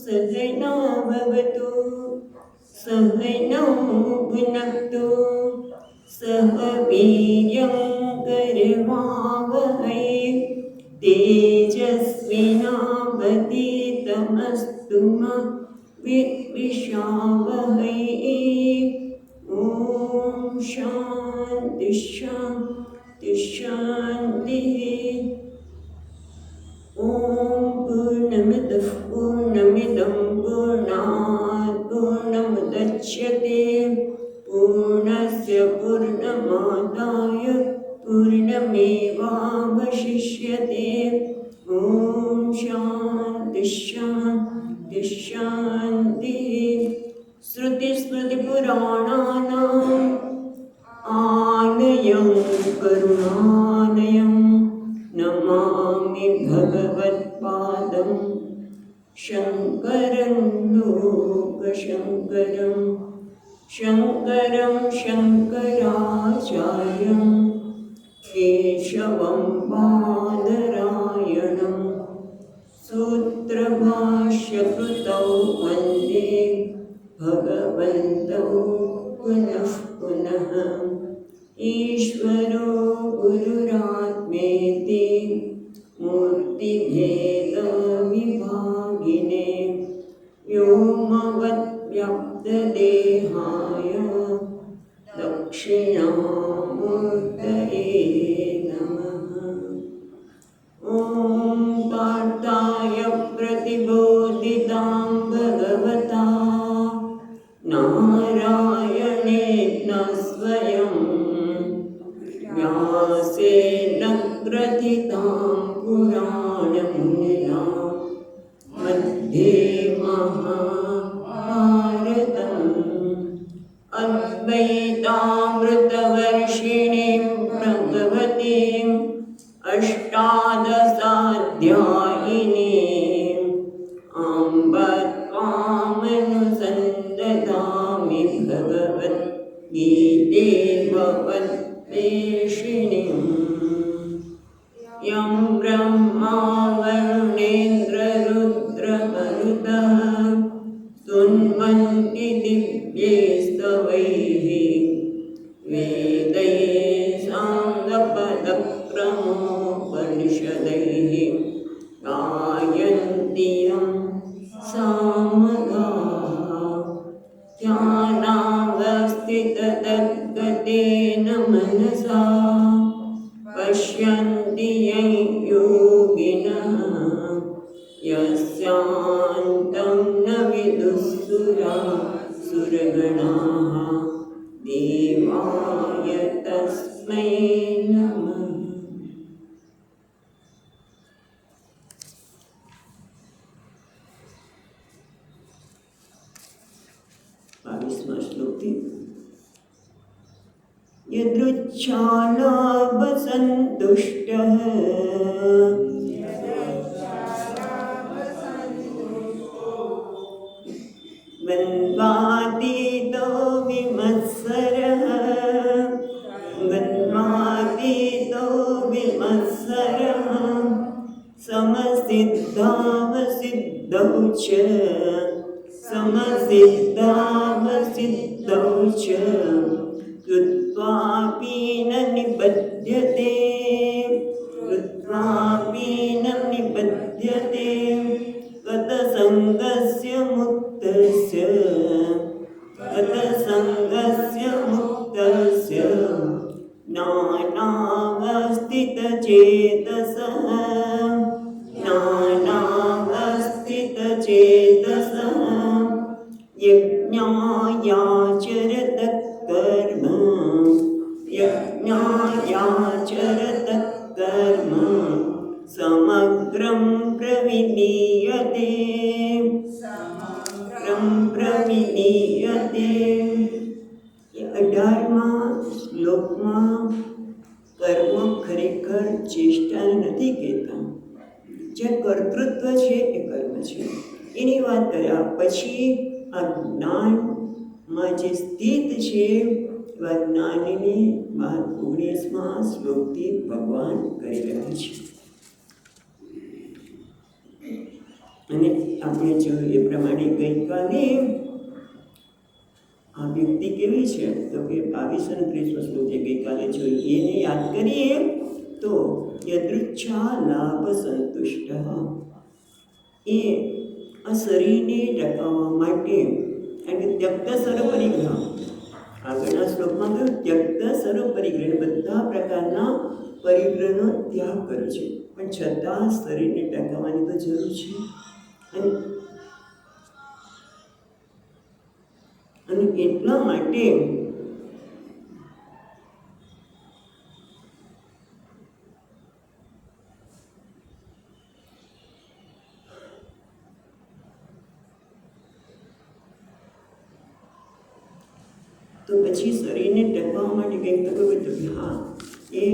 सहना भवतु सहनौ भुनक्तु सह वीर्यं करवावहै तेजस्विनावधीतमस्तु मा विद्विषावहै। ॐ शान्ति शान्ति शान्तिः। ॐ पूर्णमदः पूर्णमिदं पूर्णात् पूर्णमुदच्यते पूर्णस्य पूर्णमादाय पूर्णमेवावशिष्यते। ॐ शान्ति शान्ति शान्तिः। श्रुतिस्मृतिपुराणानाम् आलयं करुणालयं नमामि भगवत्पादं शङ्करं लोकशङ्करं शङ्करं शङ्कराचार्यं केशवं बादरायणं सूत्रभाष्यकृतौ वन्दे भगवन्तौ पुनः पुनः। ईश्वरो गुरुरात्मेति मूर्तिभेदविभागिने व्योमवद्व्याप्तदेहाय दक्षिणामूर्तये नमः। ॐ पार्थाय प्रतिबोधितां भगवता नारायणेन स्वयं व्यासेन ग्रथितां पुराणमुनिना मध्ये महाभारतम् अद्वैतामृतवर्षिणीं भगवतीम् अष्टादशाध्यायिनीम् अम्ब त्वामनुसन्दधामि भगवद्गीते भगवद्वेषिणीम्। यं ब्रह्मा वरुणेन्द्ररुद्रमरुतः स्तुन्वन्ति दिव्यैस्तवैः वेदैः साङ्गपदक्रमोपनिषदैः गायन्ति यं सामगाः। ध्यानावस्थिततद्गतेन मनसा पश्यन्ति यं योगिनः यस्यान्तं न विदुःसुरासुरगणाः देवाय तस्मै नमः। 22वां श्लोक यदृच्छालाभसन्तुष्टः द्वन्द्वातीतो विमत्सरः द्वन्द्वातीतो विमत्सरः समसिद्धावसिद्धौ च समसिद्धावसिद्धौ च कृत्वापि न निबध्यते कृत्वापि न निबध्यते गतसङ्गस्य मुक्तस्य गतसङ्गस्य मुक्तस्य नानावस्थितचेतसः नानावस्थितचेतसः यज्ञायाचरत कर्म यज्ञायाचरत कर्म समग्रं प्रविलीयते समग्रं प्रविलीयते। 18મા શ્લોકમાં કર્મ ખરેખર ચેષ્ટા નથી કહેતા, જે કર્તૃત્વ છે એ કર્મ છે એની વાત કર્યા પછી આ જ્ઞાનમાં જે સ્થિત છે એવા જ્ઞાનની વાત 19મા શ્લોકથી ભગવાન કરી રહ્યા છે। અને આપણે જોયું એ પ્રમાણે ગઈકાલે આ વ્યક્તિ કેવી છે તો કે 22 અને 30 વર્ષનું જે ગઈકાલે જોયું એને યાદ કરીએ તો યદૃચ્છા લાભ સંતુષ્ટ, એ આ શરીરને ટકાવવા માટે કારણ કે ત્યક્ત સર્વ પરિગ્રહ, આગળના શ્લોકમાં કહ્યું ત્યક્ત સર્વ પરિગ્રહ, બધા પ્રકારના પરિગ્રહનો ત્યાગ કર્યો છે, પણ છતાં શરીરને ટકાવવાની તો જરૂર છે. અને એટલા માટે તો પછી શરીરને ટકાવવા માટે કંઈક તો કરવું તો કે હા એ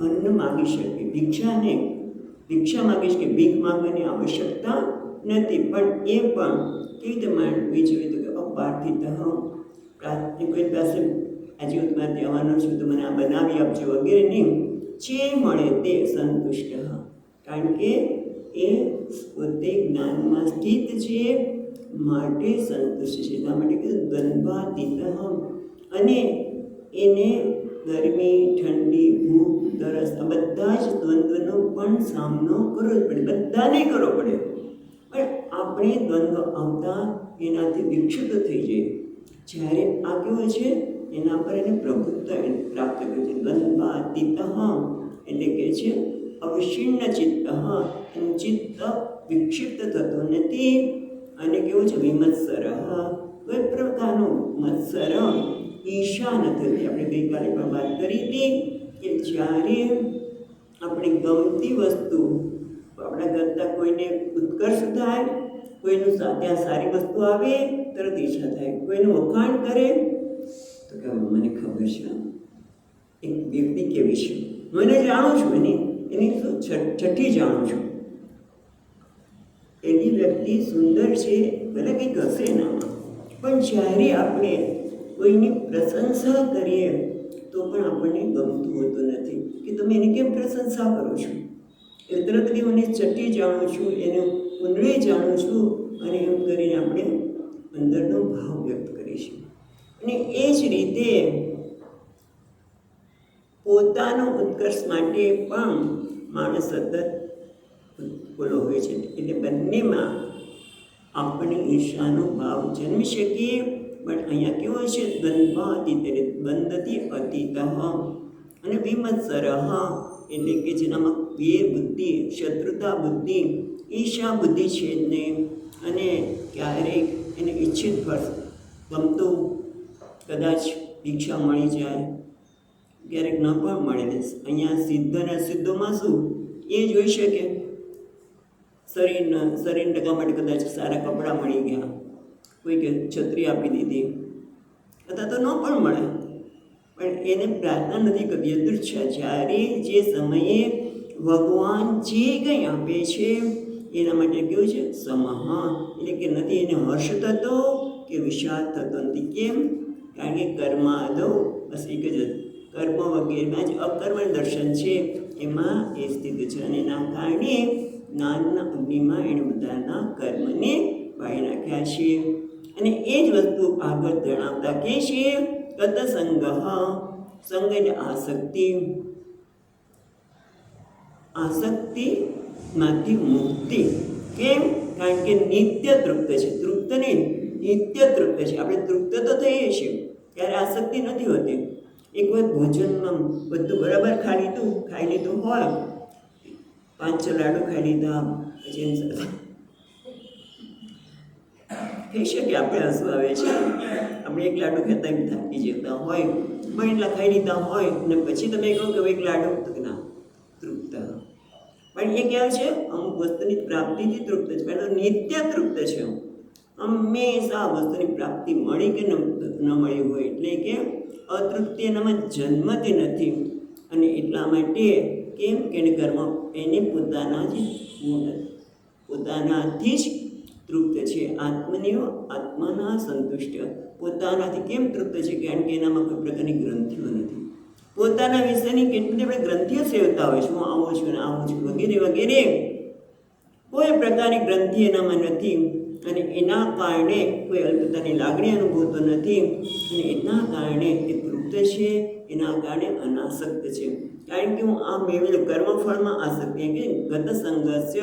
અન્ન માગી શકે, ભિક્ષા માગી શકે, ભીખ માગવાની આવશ્યકતા નથી, પણ એ પણ કેવી રીતે માનવી જોઈએ તો કે અપાર્થિત કોઈ પાસે આજે હું તમારે દેવાનો છું તો મને આ બનાવી આપજો વગેરે નહીં, જે મળે તે સંતુષ્ટ, કારણ કે એ પોતે જ્ઞાનમાં સ્થિત છે માટે સંતુષ્ટ છે. એટલા માટે કીધું દ્વંદ્વાતીત, અને એને ગરમી, ઠંડી, ભૂખ, તરસ આ બધા જ દ્વંદ્વનો પણ સામનો કરવો જ પડે, બધાને કરવો પડે, પણ આપણે દ્વંદ્વ આવતા એનાથી વિક્ષુપ્ત થઈ જઈએ. જ્યારે આ કેવું છે એના પર એને પ્રભુત્વ પ્રાપ્ત કર્યું છે. દ્વંદ્વાતીત એટલે કે છે અવશીર્ણ ચિત્ત, એનું ચિત્ત વિક્ષિપ્ત થતું નથી, અને કેવું છે વિમત્સર, કોઈ પ્રકારનું મત્સર ઈર્ષા નથી. આપણે ગઈકાલે પણ વાત કરી હતી કે જ્યારે આપણે ગમતી વસ્તુ આપણા કરતાં કોઈને ઉત્કર્ષ થાય, કોઈનું ત્યાં સારી વસ્તુ આવે તરત ઈચ્છા થાય, કોઈનું વખાણ કરે તો કે મને ખબર છે એક વ્યક્તિ કેવી છે, હું એને જાણું છું, એની છઠ્ઠી જાણું છું, એની વ્યક્તિ સુંદર છે, ભલે કંઈક હશે એનામાં, પણ જ્યારે આપણે કોઈની પ્રશંસા કરીએ તો પણ આપણને ગમતું હોતું નથી કે તમે એની કેમ પ્રશંસા કરો છો. એ તરત હું એને છઠ્ઠી જાણું છું, એને કુંડળી જાણું છું, અને એમ કરીને આપણે અંદરનો ભાવ વ્યક્ત કરીશું. અને એ જ રીતે પોતાનો ઉત્કર્ષ માટે પણ માણસ સતત બોલો હોય છે, એટલે બંનેમાં આપણે ઈર્ષાનો ભાવ જન્મી શકીએ. પણ અહીંયા કેવું છે દ્વંદ્વાતીત, દ્વંદ્વથી અતીત, અને વિમત્સર એટલે કે જેનામાં વેર બુદ્ધિ, શત્રુતા બુદ્ધિ, ઈર્ષા બુદ્ધિ છે જ નહીં, અને ક્યારેક એને ઈચ્છિત ફળ ગમતું કદાચ ભિક્ષા મળી જાય, ક્યારેક ન પણ મળે. અહીંયા સિદ્ધ અને અસિદ્ધોમાં શું એ જોઈ શકે, શરીર ટકા માટે કદાચ સારા કપડાં મળી ગયા, કોઈકે છત્રી આપી દીધી, અથવા તો ન પણ મળે, પણ એને પ્રાર્થના નથી કરવી. યદૃચ્છા, જ્યારે જે સમયે ભગવાન જે કંઈ આપે છે એના માટે કેવું છે સમહ, એટલે કે નથી એને હર્ષ થતો કે વિષાદ થતો નથી. કેમ? કારણ કે કર્માદો બસ એક જ કર્મ વગેરેમાં જ અકર્મ દર્શન છે, એમાં એ સ્થિત છે, અને એના કારણે જ્ઞાનના અગ્નિમાં એણે બધાના કર્મને બાળી નાખ્યા છે. અને એ જ વસ્તુ આગળ જણાવતા કહે છે કત સંગ, સંગ એટલે આસક્તિ, આસક્તિમાંથી મુક્તિ. કેમ? કારણ કે નિત્ય તૃપ્ત છે, તૃપ્ત નહીં નિત્ય તૃપ્ત છે. આપણે તૃપ્ત તો થઈએ છીએ, ત્યારે આસક્તિ નથી હોતી. એક વખત ભોજનમાં બધું બરાબર ખાઈ લીધું હોય, 5-6 લાડુ ખાઈ લીધા, પછી એની સાથે થઈ શકે આપણે હસવું આવે છે, આપણે એક લાડુ ખેતા એમ થાકી જતા હોય, પણ એટલા ખાઈ લીધા હોય, અને પછી તમે કહો કે એક લાડુ તો ના તૃપ્ત. પણ એ કહેવાય છે અમુક વસ્તુની પ્રાપ્તિથી તૃપ્ત છે, પણ નિત્ય તૃપ્ત છે, હંમેશા વસ્તુની પ્રાપ્તિ મળી કે ન મળી હોય, એટલે કે અતૃપ્તિ એનામાં જન્મતી નથી. અને એટલા માટે કેમ કે કર્મ એને પોતાનાથી જ તૃપ્ત છે. આત્મનિયો આત્માના સંતુષ્ટ, પોતાનાથી કેમ તૃપ્ત છે? કારણ કે એનામાં કોઈ પ્રકારની ગ્રંથિઓ નથી. પોતાના વિષયની કેટલી આપણે ગ્રંથિઓ સેવતા હોય છે, હું આવું છું ને આવું છું વગેરે વગેરે, કોઈ પ્રકારની ગ્રંથિ એનામાં નથી અને એના કારણે કોઈ અલ્પતાની લાગણી અનુભવતો નથી અને એના કારણે એ તૃપ્ત છે, એના કારણે અનાસક્ત છે. કારણ કે હું આ મેળવેલું કર્મફળમાં આસક્તિ કે ગત સંઘર્ષ,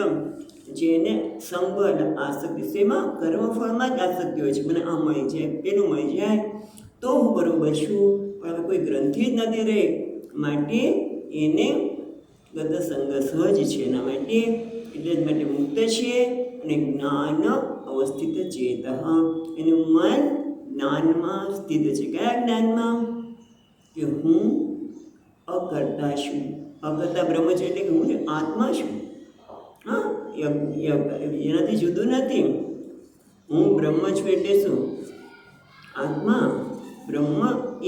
જેને સંગ અને આસક્તિ શેમાં કર્મફળમાં જ આસક્તિ હોય છે. મને આ મળી જાય, પેલું મળી જાય તો હું બરોબર છું, પણ હવે કોઈ ગ્રંથિ જ નથી રહે માટે એને ગત સંઘર્ષ જ છે. એના માટે એટલે જ માટે મુક્ત છે અને જ્ઞાન અવસ્થિત ચેત, એનું મન જ્ઞાનમાં સ્થિત છે. કયા જ્ઞાનમાં? કે હું અકર્તા છું, અકર્તા બ્રહ્મ છે એટલે કે હું આત્મા છું. હા, એનાથી જુદું નથી. હું બ્રહ્મ છું એટલે શું? આત્મા. બ્રહ્મ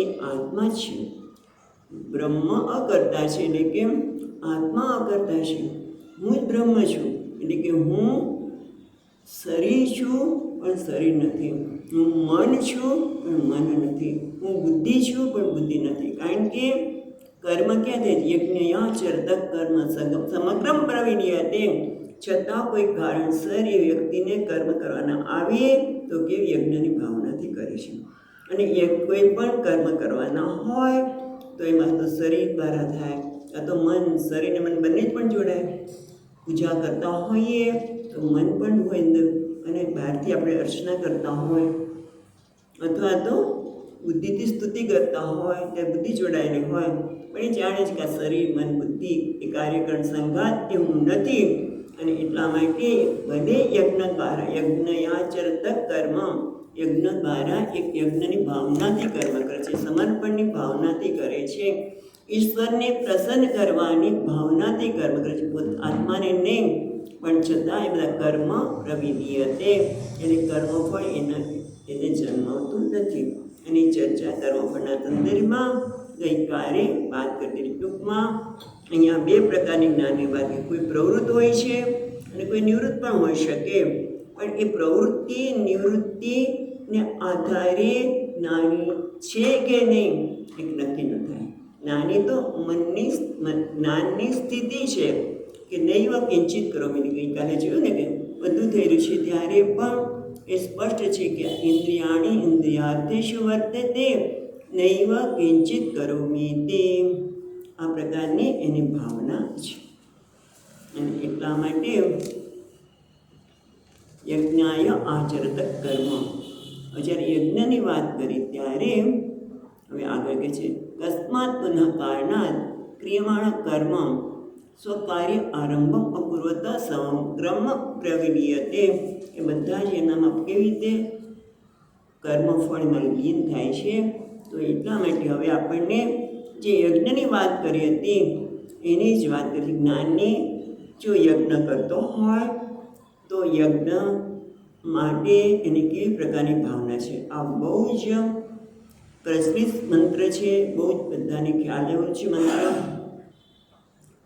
એ આત્મા છે. બ્રહ્મ અકર્તા છે એટલે કે આત્મા અકર્તા છે. હું જ બ્રહ્મ છું એટલે કે હું શરીર છું પણ શરીર નથી, હું મન છું પણ મન નથી, હું બુદ્ધિ છું પણ બુદ્ધિ નથી. કારણ કે કર્મ ક્યાં થાય? યજ્ઞયાચરત કર્મ સમગ્રમ પ્રવિલીયતે. છતાં કોઈ કારણસર એ વ્યક્તિને કર્મ કરવાના આવે તો કે યજ્ઞની ભાવનાથી કરે છે. અને કોઈ પણ કર્મ કરવાના હોય તો એમાં તો શરીર દ્વારા થાય, કાં તો મન, શરીર અને મન બંને જ પણ જોડાય. પૂજા કરતા હોઈએ તો મન પણ હોય અંદર, અને બહારથી આપણે અર્ચના કરતા હોય અથવા તો બુદ્ધિથી સ્તુતિ કરતા હોય ત્યારે બુદ્ધિ જોડાયેલી હોય, પણ એ જાણે છે કે આ શરીર, મન, બુદ્ધિ એ કાર્યકરણ સંઘાત એ હું નથી. અને એટલા માટે ભલે યજ્ઞ દ્વારા, યજ્ઞયાચરત કર્મ, યજ્ઞ દ્વારા એક યજ્ઞની ભાવનાથી કર્મ કરે છે, સમર્પણની ભાવનાથી કરે છે, ઈશ્વરને પ્રસન્ન કરવાની ભાવનાથી કર્મ કરે છે, આત્માને નહીં. પણ છતાં એ બધા કર્મ પ્રવિલીયતે એટલે કર્મફળ એને જન્માવતું નથી. એની ચર્ચા કર્મફળના સંદર્ભમાં ગઈકાલે વાત કરતી. ટૂંકમાં અહીંયા બે પ્રકારની જ્ઞાનની વાત, કોઈ પ્રવૃત્ત હોય છે અને કોઈ નિવૃત્ત પણ હોઈ શકે. પણ એ પ્રવૃત્તિ નિવૃત્તિને આધારે જ્ઞાની છે કે નહીં એક નક્કી ન થાય. જ્ઞાની તો જ્ઞાનની સ્થિતિ છે કે નૈવ કિંચિત કરોમિ. ગઈકાલે જોયું ને કે બધું થઈ રહ્યું છે ત્યારે પણ એ સ્પષ્ટ છે કે ઇન્દ્રિયાણી ઇન્દ્રિયાર્થેષુ વર્તતે નૈવ કિંચિત કરોમિ તે. આ પ્રકારની એની ભાવના છે. અને એટલા માટે યજ્ઞાય આચરત કર્મ. જ્યારે યજ્ઞની વાત કરી ત્યારે હવે આગળ કહે છે કસ્માત પુનઃ કારણાત ક્રિયમાણ કર્મ સ્વકાર્ય આરંભમ અકુર્વત સમગ્રમ પ્રવિલીયતે. એ બધા જ એનામાં કેવી રીતે કર્મફળમાં લીન થાય છે. તો એટલા માટે હવે આપણને જે યજ્ઞની વાત કરી હતી એની જ વાત કરી. જ્ઞાનની જો યજ્ઞ કરતો હોય તો યજ્ઞ માટે એની કેવી પ્રકારની ભાવના છે. આ બહુ જ પ્રચલિત મંત્ર છે, બહુ જ બધાને ખ્યાલ એવો છે મંત્ર.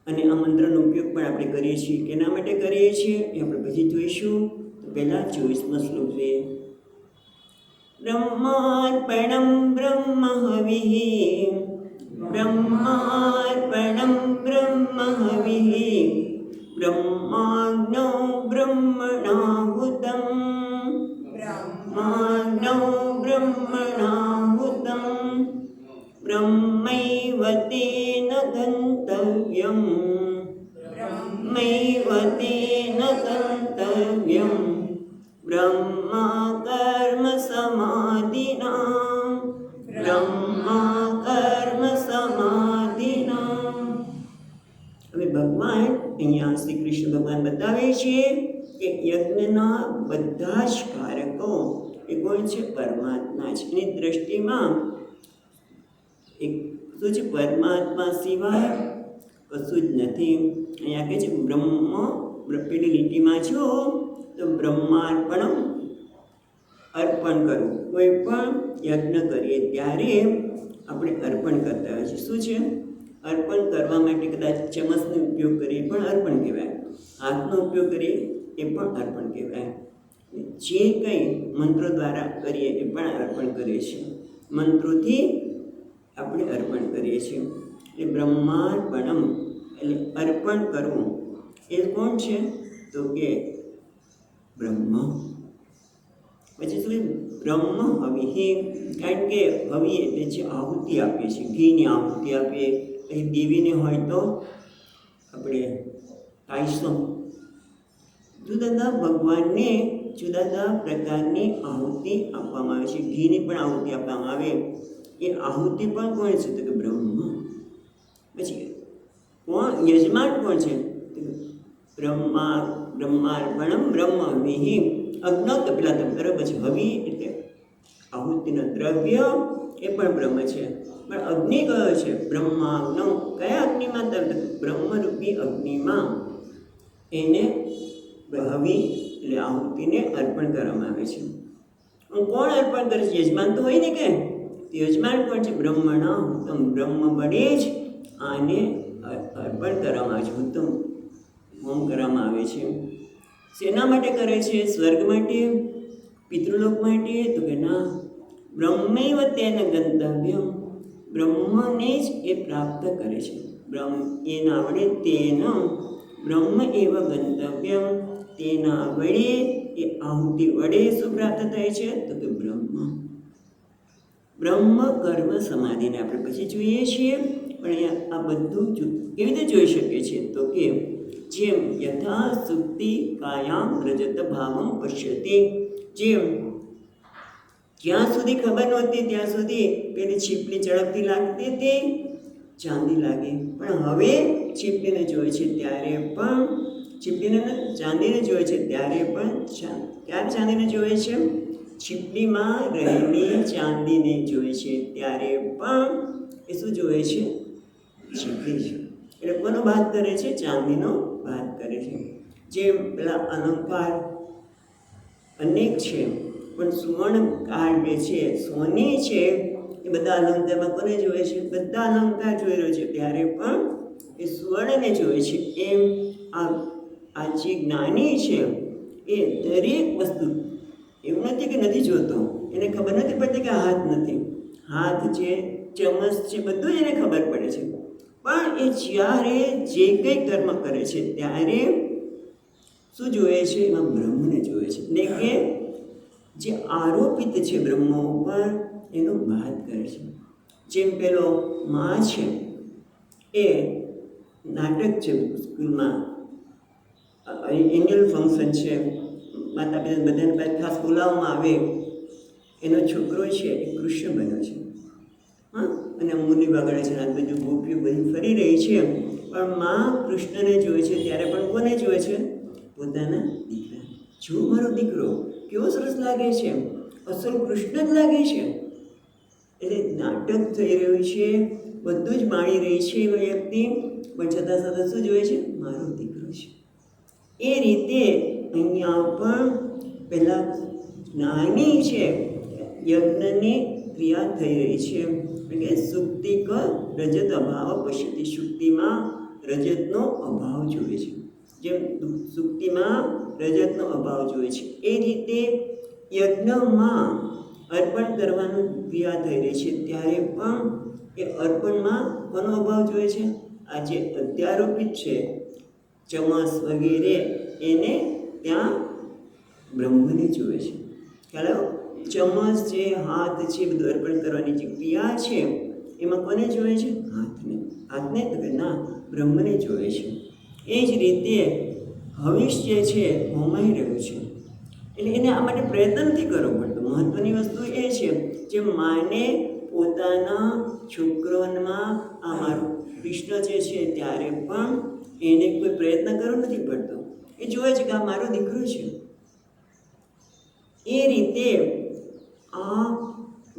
અને આ મંત્રનો ઉપયોગ પણ આપણે કરીએ છીએ. કેના માટે કરીએ છીએ એ આપણે પછી જોઈશું. તો પહેલાં 24મો શ્લોક જોઈએ. બ્રહ્માર્પણમ બ્રહ્મ હવિઃ, બ્રહ્માર્પણમ બ્રહ્મ હવિઃ, બ્રહ્માગ્નૌ બ્રહ્મણાહુતમ, બ્રહ્માગ્નૌ બ્રહ્મણાહુતમ, બ્રહ્મૈવ તેન ગંતવ્યમ, બ્રહ્મૈવ તેન ગંતવ્યમ, બ્રહ્મા કર્મ સમાધિના, બ્રહ્મા કર્મ સમાધિના. હવે ભગવાન અહીંયા શ્રી કૃષ્ણ ભગવાન બતાવે છે કે યજ્ઞના બધા જ કારકો એ કોણ છે? પરમાત્મા છે. એની દ્રષ્ટિમાં એક શું છે? પરમાત્મા સિવાય કશું જ નથી. અહીંયા કહે છે બ્રહ્મ, પેલી લીટીમાં છો તો બ્રહ્માર્પણમ, અર્પણ કરવું. કોઈ પણ યજ્ઞ કરીએ ત્યારે આપણે અર્પણ કરતા હોય છે. શું છે? અર્પણ કરવા માટે કદાચ ચમચનો ઉપયોગ કરીએ પણ અર્પણ કહેવાય, હાથનો ઉપયોગ કરીએ એ પણ અર્પણ કહેવાય. જે કંઈ મંત્રો દ્વારા કરીએ એ પણ અર્પણ કરીએ છીએ. મંત્રોથી આપણે અર્પણ કરીએ છીએ. એટલે બ્રહ્માર્પણમ એટલે અર્પણ કરવું. એ કોણ છે? તો કે બ્રહ્મ. પછી શું બ્રહ્મ હવિ, કારણ કે હવિ એટલે જે આહુતિ આપીએ છીએ, ઘીની આહુતિ આપીએ, અહીં દેવીને હોય તો આપણે કાયસો, જુદા જુદા ભગવાનને જુદા જુદા પ્રકારની આહુતિ આપવામાં આવે છે. ઘીની પણ આહુતિ આપવામાં આવે, એ આહુતિ પણ કોણ છે? તો કે બ્રહ્મ. પછી કોણ યજમાન કોણ છે? બ્રહ્માર્પણમ બ્રહ્મ હવિ અગ્નૌ કપિલાતમ. બરાબર છે. હવિ એટલે આહુતિનું દ્રવ્ય, એ પણ બ્રહ્મ છે. પણ અગ્નિ કયો છે? બ્રહ્માગ્નૌ. કયા અગ્નિમાં? બ્રહ્મરૂપી અગ્નિમાં એને હવિ એટલે આહુતિને અર્પણ કરવામાં આવે છે. કોણ અર્પણ કરે છે? યજમાન તો હોય ને કે યજમાન કોણ છે? બ્રહ્મણા હુતમ. બ્રહ્મ વડે જ આને અર્પણ કરવામાં આવે છે, હુતમ હોમ કરવામાં આવે છે. શેના માટે કરે છે? સ્વર્ગ માટે, પિતૃલોક માટે? તો કે ના, બ્રહ્મૈવ તેન ગંતવ્યમ. બ્રહ્મને જ એ પ્રાપ્ત કરે છે. બ્રહ્મ એના વડે તેન બ્રહ્મ એવ ગંતવ્યમ. તેના વડે એ આહુતિ વડે શું પ્રાપ્ત થાય છે? તો કે બ્રહ્મ. બ્રહ્મ કર્મ સમાધિને આપણે પછી જોઈએ છીએ, પણ અહીંયા આ બધું કેવી રીતે જોઈ શકીએ છીએ? તો કે જેમ યથા સુક્તિ કાયામ રજત ભાવમ પશ્યતિ. જેમ જ્યાં સુધી ખબર નહોતી ત્યાં સુધી પેલી છીપલી ચળકતી લાગતી હતી, ચાંદી લાગે. પણ હવે છીપલીને જોઈ છે ત્યારે પણ છીપલીને ચાંદીને જોઈ છે ત્યારે પણ ક્યારે ચાંદીને જોઈ છે? છીપલીમાં રહેલી ચાંદીને જોઈ છે ત્યારે પણ એ શું જોવે છે? છીપલી છે. એટલે કોનો બાદ કરે છે? ચાંદીનો બાદ કરે છે. જેમ પેલા અલંકાર અનેક છે, પણ સુવર્ણકાર જે છે, સોની છે, એ બધા અલંકારમાં કોને જોવે છે? બધા અલંકાર જોઈ રહ્યો છે ત્યારે પણ એ સુવર્ણને જોવે છે. એમ આ જે જ્ઞાની છે એ દરેક વસ્તુ એવું નથી કે નથી જોતો, એને ખબર નથી પડતી કે હાથ નથી, હાથ છે, ચમચ છે, બધું એને ખબર પડે છે. પણ એ જ્યારે જે કંઈ કર્મ કરે છે ત્યારે શું જોવે છે? એમાં બ્રહ્મને જોવે છે. એટલે કે જે આરોપિત છે બ્રહ્મ ઉપર એનો બાદ કરે છે. જેમ પેલો માં છે, એ નાટક છે સ્કૂલમાં, એન્યુઅલ ફંક્શન છે, માતા પિતા બધાને પાસે ખાસ બોલાવવામાં આવે, એનો છોકરો છે એ કૃષ્ણ બન્યો છે. હા, અને મુનિ બગડે છે, આ બધું ગોપીઓ બધી ફરી રહી છે, પણ માં કૃષ્ણને જોવે છે ત્યારે પણ કોને જોવે છે? પોતાના દીકરા. જો મારો દીકરો કેવો સરસ લાગે છે, અસલ કૃષ્ણ જ લાગે છે. એટલે નાટક થઈ રહ્યું છે, બધું જ માણી રહી છે એ વ્યક્તિ, પણ છતાં સતત શું જોવે છે? મારો દીકરો છે. એ રીતે અહીંયા પણ પહેલાં જ્ઞાની છે, યજ્ઞની ક્રિયા થઈ રહી છે. એટલે સુક્તિક રજત અભાવ પશ્યતિ. સુક્તિમાં રજતનો અભાવ જોવે છે. જેમ સુક્તિમાં રજતનો અભાવ જોવે છે, એ રીતે યજ્ઞમાં અર્પણ કરવાનું ક્રિયા થઈ રહી છે ત્યારે પણ એ અર્પણમાં કોનો અભાવ જોવે છે? આ જે અધ્યારોપિત છે ચમસ વગેરે, એને ત્યાં બ્રહ્મને જોવે છે. ખ્યાલ? ચમચ છે, હાથ છે, બધું અર્પણ કરવાની જે ક્રિયા છે એમાં કોને જોવે છે? હાથને. હાથને તો કે ના, બ્રહ્મને જોવે છે. એ જ રીતે ભવિષ્ય છે હોમાઈ રહ્યું છે, એટલે એને આ માટે પ્રયત્ન નથી કરવો પડતો. મહત્વની વસ્તુ એ છે, જે માને પોતાના છોકરામાં આ મારું કૃષ્ણ જે છે ત્યારે પણ એને કોઈ પ્રયત્ન કરવો નથી પડતો. એ જોવે છે કે આ મારો દીકરો છે. એ રીતે આ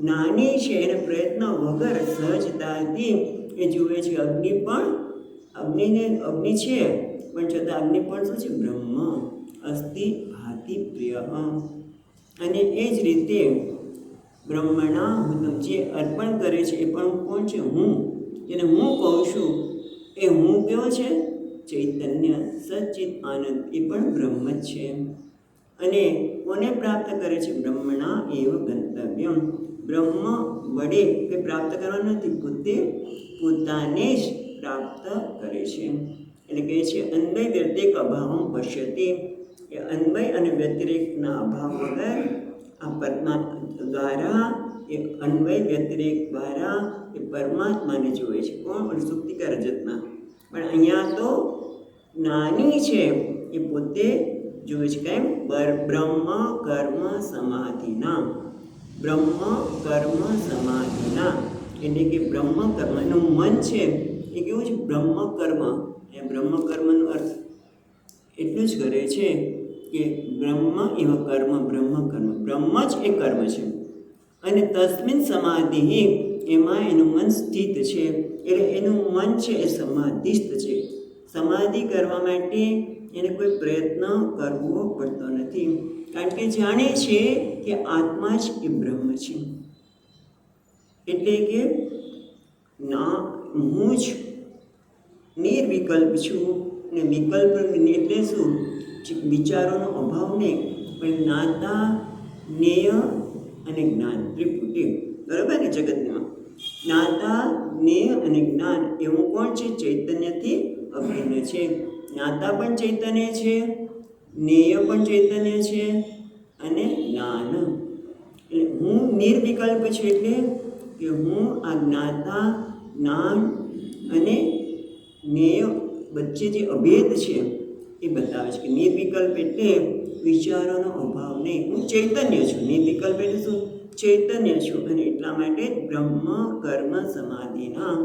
નાની છે એને પ્રયત્ન વગર સહજતાથી એ જુએ છે. અગ્નિ છે, પણ છતાં અગ્નિ પણ શું છે? બ્રહ્મ અસ્તિ ભાતિ પ્રિય. અને એ જ રીતે બ્રહ્મણા હુતમ, જે અર્પણ કરે છે એ પણ કોણ છે? હું. જેને હું કહું છું એ હું કેવો છે? ચૈતન્ય સચ્ચિત આનંદ, એ પણ બ્રહ્મ જ છે. અને કોને પ્રાપ્ત કરે છે? બ્રહ્મણા એવ ગંતવ્યમ. બ્રહ્મ વડે કંઈ પ્રાપ્ત કરવાનું નથી, પોતાને જ પ્રાપ્ત કરે છે. એટલે કહે છે અન્વય વ્યતિરેક અભાવમ પશ્યતિ, એ અન્વય અને વ્યતિરેકના અભાવ વગર આ પરમાત્મા દ્વારા, એ અન્વય વ્યતિરેક દ્વારા એ પરમાત્માને જોવે છે. કોણ? સુક્તિકા રજતમાં. પણ અહીંયા તો નાની છે એ પોતે જોવે છે. કેમ? બ્રહ્મ કર્મ સમાધિના, બ્રહ્મ કર્મ સમાધિના, એટલે કે બ્રહ્મ કર્મનું મન છે એ કેવું છે? બ્રહ્મ કર્મ. એ બ્રહ્મ કર્મનો અર્થ એટલું જ કરે છે કે બ્રહ્મ એવ કર્મ, બ્રહ્મ કર્મ, બ્રહ્મ જ એ કર્મ છે. અને તસ્મિન સમાધિ, એમાં એનું મન સ્થિત છે. એટલે એનું મન છે એ સમાધિસ્થ છે. સમાધિ કરવા માટે એને કોઈ પ્રયત્ન કરવો પડતો નથી, કારણ કે જાણે છે કે આત્મા જ એ બ્રહ્મ છે. એટલે કે ના, હું જ નિર્વિકલ્પ છું. ને વિકલ્પ એટલે શું? વિચારોનો અભાવ નહીં, પણ જ્ઞાતા, જ્ઞેય અને જ્ઞાન ત્રિપુટી. બરાબર ને? જગતમાં જ્ઞાતા, જ્ઞેય અને જ્ઞાન એવું કોણ છે? ચૈતન્યથી અભિન્ન છે. જ્ઞાતા પણ ચૈતન્ય છે, જ્ઞેય પણ ચૈતન્ય છે અને જ્ઞાન. એટલે હું નિર્વિકલ્પ છું, એટલે કે હું આ જ્ઞાતા, જ્ઞાન અને જ્ઞેય વચ્ચે જે અભેદ છે એ બતાવે છે. કે નિર્વિકલ્પ એટલે વિચારોનો અભાવ નહીં, હું ચૈતન્ય છું. નિર્વિકલ્પ એટલે શું? ચૈતન્ય છું. અને એટલા માટે બ્રહ્મ કર્મ સમાધિના,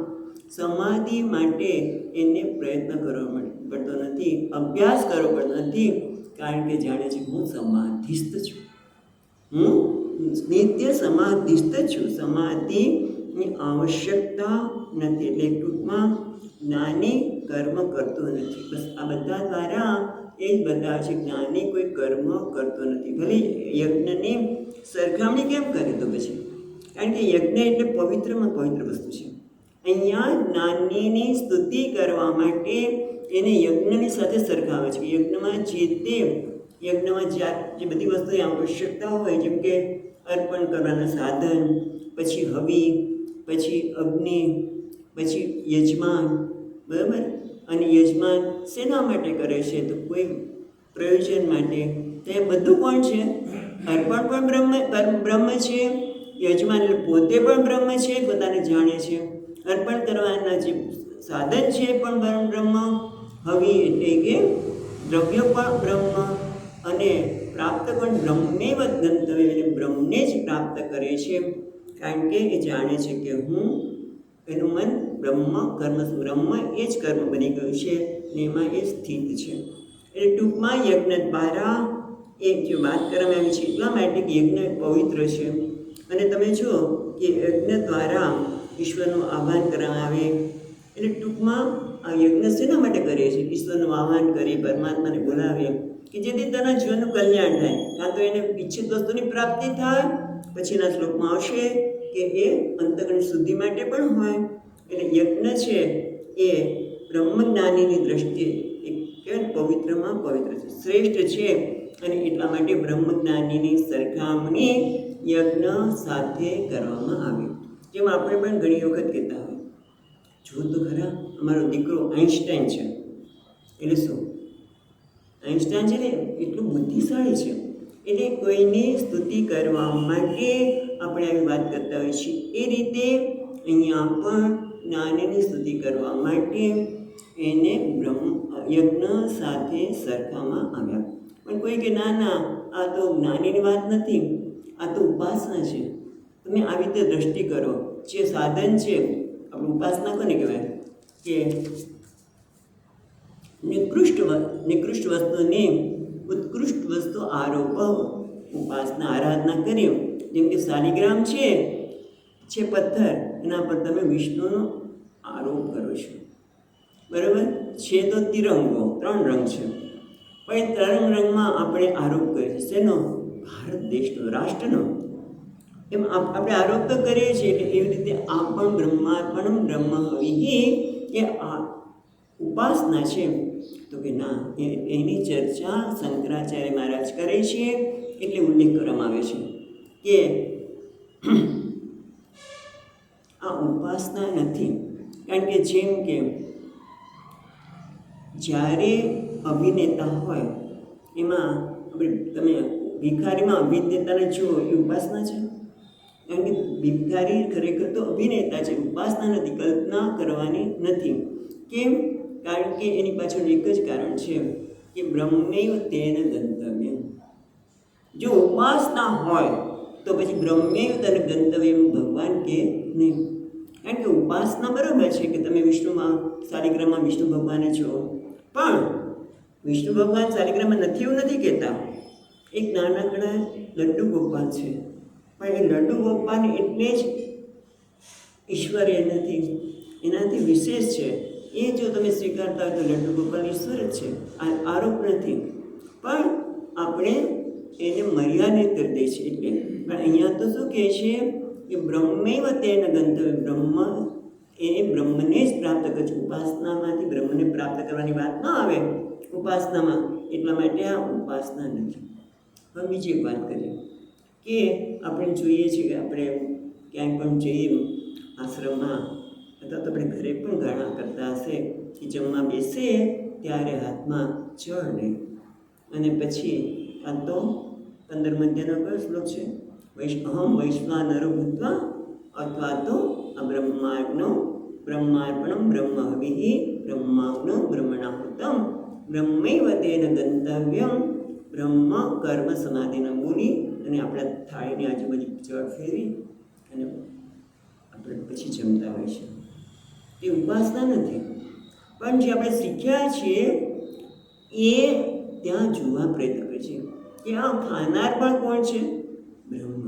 સમાધિ માટે એને પ્રયત્ન કરવો પડતો નથી, અભ્યાસ કરવો પડતો નથી, કારણ કે જાણે છે હું સમાધિસ્થ છું, હું નિત્ય સમાધિસ્થ છું. સમાધિની આવશ્યકતા નથી. એટલે ટૂંકમાં જ્ઞાની કર્મ કરતો નથી. બસ આ બધા દ્વારા એ જ બતાવે છે જ્ઞાની કોઈ કર્મ કરતો નથી. ભલે યજ્ઞની સરખામણી કેમ કરે? તો પછી કારણ કે યજ્ઞ એટલે પવિત્રમાં પવિત્ર વસ્તુ છે. અહીંયા જ્ઞાનીની સ્તુતિ કરવા માટે એને યજ્ઞની સાથે સરખાવે છે. યજ્ઞમાં જે બધી વસ્તુની આવશ્યકતા હોય, જેમ કે અર્પણ કરવાના સાધન, પછી હવી, પછી અગ્નિ, પછી યજમાન. બરાબર? અને યજમાન શેના માટે કરે છે? તો કોઈ પ્રયોજન માટે. તો એ બધું કોણ છે? અર્પણ પણ બ્રહ્મ છે, યજમાન એટલે પોતે પણ બ્રહ્મ છે, પોતાને જાણે છે. અર્પણ કરવાના જે સાધન છે પણ બ્રહ્મ, હવી એટલે કે દ્રવ્ય પણ બ્રહ્મ, અને પ્રાપ્ત પણ બ્રહ્મેવ ગંતવ્ય, એટલે બ્રહ્મને જ પ્રાપ્ત કરે છે. કારણ કે એ જાણે છે કે હું, એનું મન બ્રહ્મ કર્મ, બ્રહ્મ એ જ કર્મ બની ગયું છે ને એમાં એ સ્થિત છે. એટલે ટૂંકમાં યજ્ઞ દ્વારા એ જે વાત કરવામાં આવી છે એટલા માટે કે યજ્ઞ પવિત્ર છે. અને તમે જુઓ કે યજ્ઞ દ્વારા ઈશ્વરનું આહ્વાન કરવામાં આવે. એટલે ટૂંકમાં આ યજ્ઞ શેના માટે કરીએ છીએ? ઈશ્વરનું આહ્વાન કરી, પરમાત્માને બોલાવીએ કે જેથી તેના જીવનનું કલ્યાણ થાય, કાં તો એને ઈચ્છિત વસ્તુની પ્રાપ્તિ થાય. પછીના શ્લોકમાં આવશે કે એ અંતકરણ શુદ્ધિ માટે પણ હોય. એટલે યજ્ઞ છે એ બ્રહ્મજ્ઞાનીની દ્રષ્ટિએ એક કહેવાય પવિત્રમાં પવિત્ર છે, શ્રેષ્ઠ છે. અને એટલા માટે બ્રહ્મજ્ઞાનીની સરખામણી યજ્ઞ સાથે કરવામાં આવે. જેમ આપણે પણ ઘણી વખત કહેતા હોય, જો તો ખરા અમારો દીકરો આઈન્સ્ટાઈન છે. એટલે શું? આઈન્સ્ટાઈન છે ને એટલું બુદ્ધિશાળી છે. એટલે કોઈની સ્તુતિ કરવા માટે આપણે આવી વાત કરતા હોઈએ છીએ. એ રીતે અહીંયા પણ જ્ઞાનની સ્તુતિ કરવા માટે એને યજ્ઞ સાથે સરખામાં આવ્યા. પણ કોઈ કે ના ના, આ તો જ્ઞાનીની વાત નથી, આ તો ઉપાસના છે. તમે આવી રીતે દ્રષ્ટિ કરો. જે સાધન છે, આપણે ઉપાસના કોને કહેવાય? કે નિકૃષ્ટ વસ્તુની ઉત્કૃષ્ટ વસ્તુ આરોપ, ઉપાસના આરાધના કરી. જેમ કે શાલિગ્રામ છે પથ્થર, એના પર તમે વિષ્ણુનો આરોપ કરો છો. બરાબર છે? તો તિરંગો 3 રંગ છે, પણ એ 3 રંગમાં આપણે આરોપ કરીએ છીએ. શેનો? ભારત દેશનો, રાષ્ટ્રનો. એમ આપણે આરોપ તો કરીએ છીએ. એટલે એવી રીતે આ પણ બ્રહ્માર્પણમ બ્રહ્મ હવિ એ આ ઉપાસના છે. તો કે ના, એની ચર્ચા શંકરાચાર્ય મહારાજ કરે છે. એટલે ઉલ્લેખ કરવામાં આવે છે કે આ ઉપાસના નથી. કારણ કે જેમ કે જ્યારે અભિનેતા હોય એમાં તમે ભિખારીમાં અભિનેતાને જુઓ એ ઉપાસના છે. કારણ કે ભિખારી ખરેખર તો અભિનેતા છે, ઉપાસના નથી, કલ્પના કરવાની નથી. કેમ? કારણ કે એની પાછળ એક જ કારણ છે કે બ્રહ્મૈવ તેન ગંતવ્યમ. જો ઉપાસના હોય તો પછી બ્રહ્મૈવ તેન ગંતવ્યમ ભગવાન કે નહીં. કારણ કે ઉપાસના બરાબર છે કે તમે વિષ્ણુમાં શાલિગ્રામમાં વિષ્ણુ ભગવાને છો, પણ વિષ્ણુ ભગવાન શાલિગ્રામમાં નથી એવું નથી કહેતા. એક નાનકડા લડ્ડુ ગોપાલ છે, પણ એ લડ્ડુ ગોપાલ એટલે જ ઈશ્વર એ નથી, એનાથી વિશેષ છે. એ જો તમે સ્વીકારતા હોય તો લડ્ડુ ગોપાલ ઈશ્વર જ છે, આ આરોપ નથી. પણ આપણે એને મર્યાદિત કરી દઈએ છીએ. એટલે પણ અહીંયા તો શું કહે છે કે બ્રહ્મૈવ તેન ગંતવ્ય, બ્રહ્મ એ બ્રહ્મને જ પ્રાપ્ત કરે છે. ઉપાસનામાંથી બ્રહ્મને પ્રાપ્ત કરવાની વાત ન આવે ઉપાસનામાં, એટલા માટે આ ઉપાસના નથી. હવે બીજી એક વાત કરીએ કે આપણે જોઈએ છીએ કે આપણે ક્યાંય પણ જઈએ આશ્રમમાં અથવા તો આપણે ઘરે પણ ઘણા કરતા હશે કે જમવા બેસે ત્યારે હાથમાં જળ નહીં, અને પછી આ તો 15 અધ્યાયનો કયો શ્લોક છે? અહમ વૈશ્વાનરો ભૂત્વા અથવા તો આ બ્રહ્માર્પણમ બ્રહ્મહવિઃ બ્રહ્માગ્નો બ્રહ્મણાહુતમ બ્રહ્મૈવ તેન ગંતવ્યમ બ્રહ્મ કર્મ સમાધિના બોલી અને આપણા થાળીની આજુબાજુ જળ ફેરવી અને આપણે પછી જમતા હોય છે. એ ઉપાસના નથી. પણ જે આપણે શીખ્યા છીએ એ ત્યાં જોવા પ્રયત્ન કરે છે કે આ ખાનાર પણ કોણ છે? બ્રહ્મ.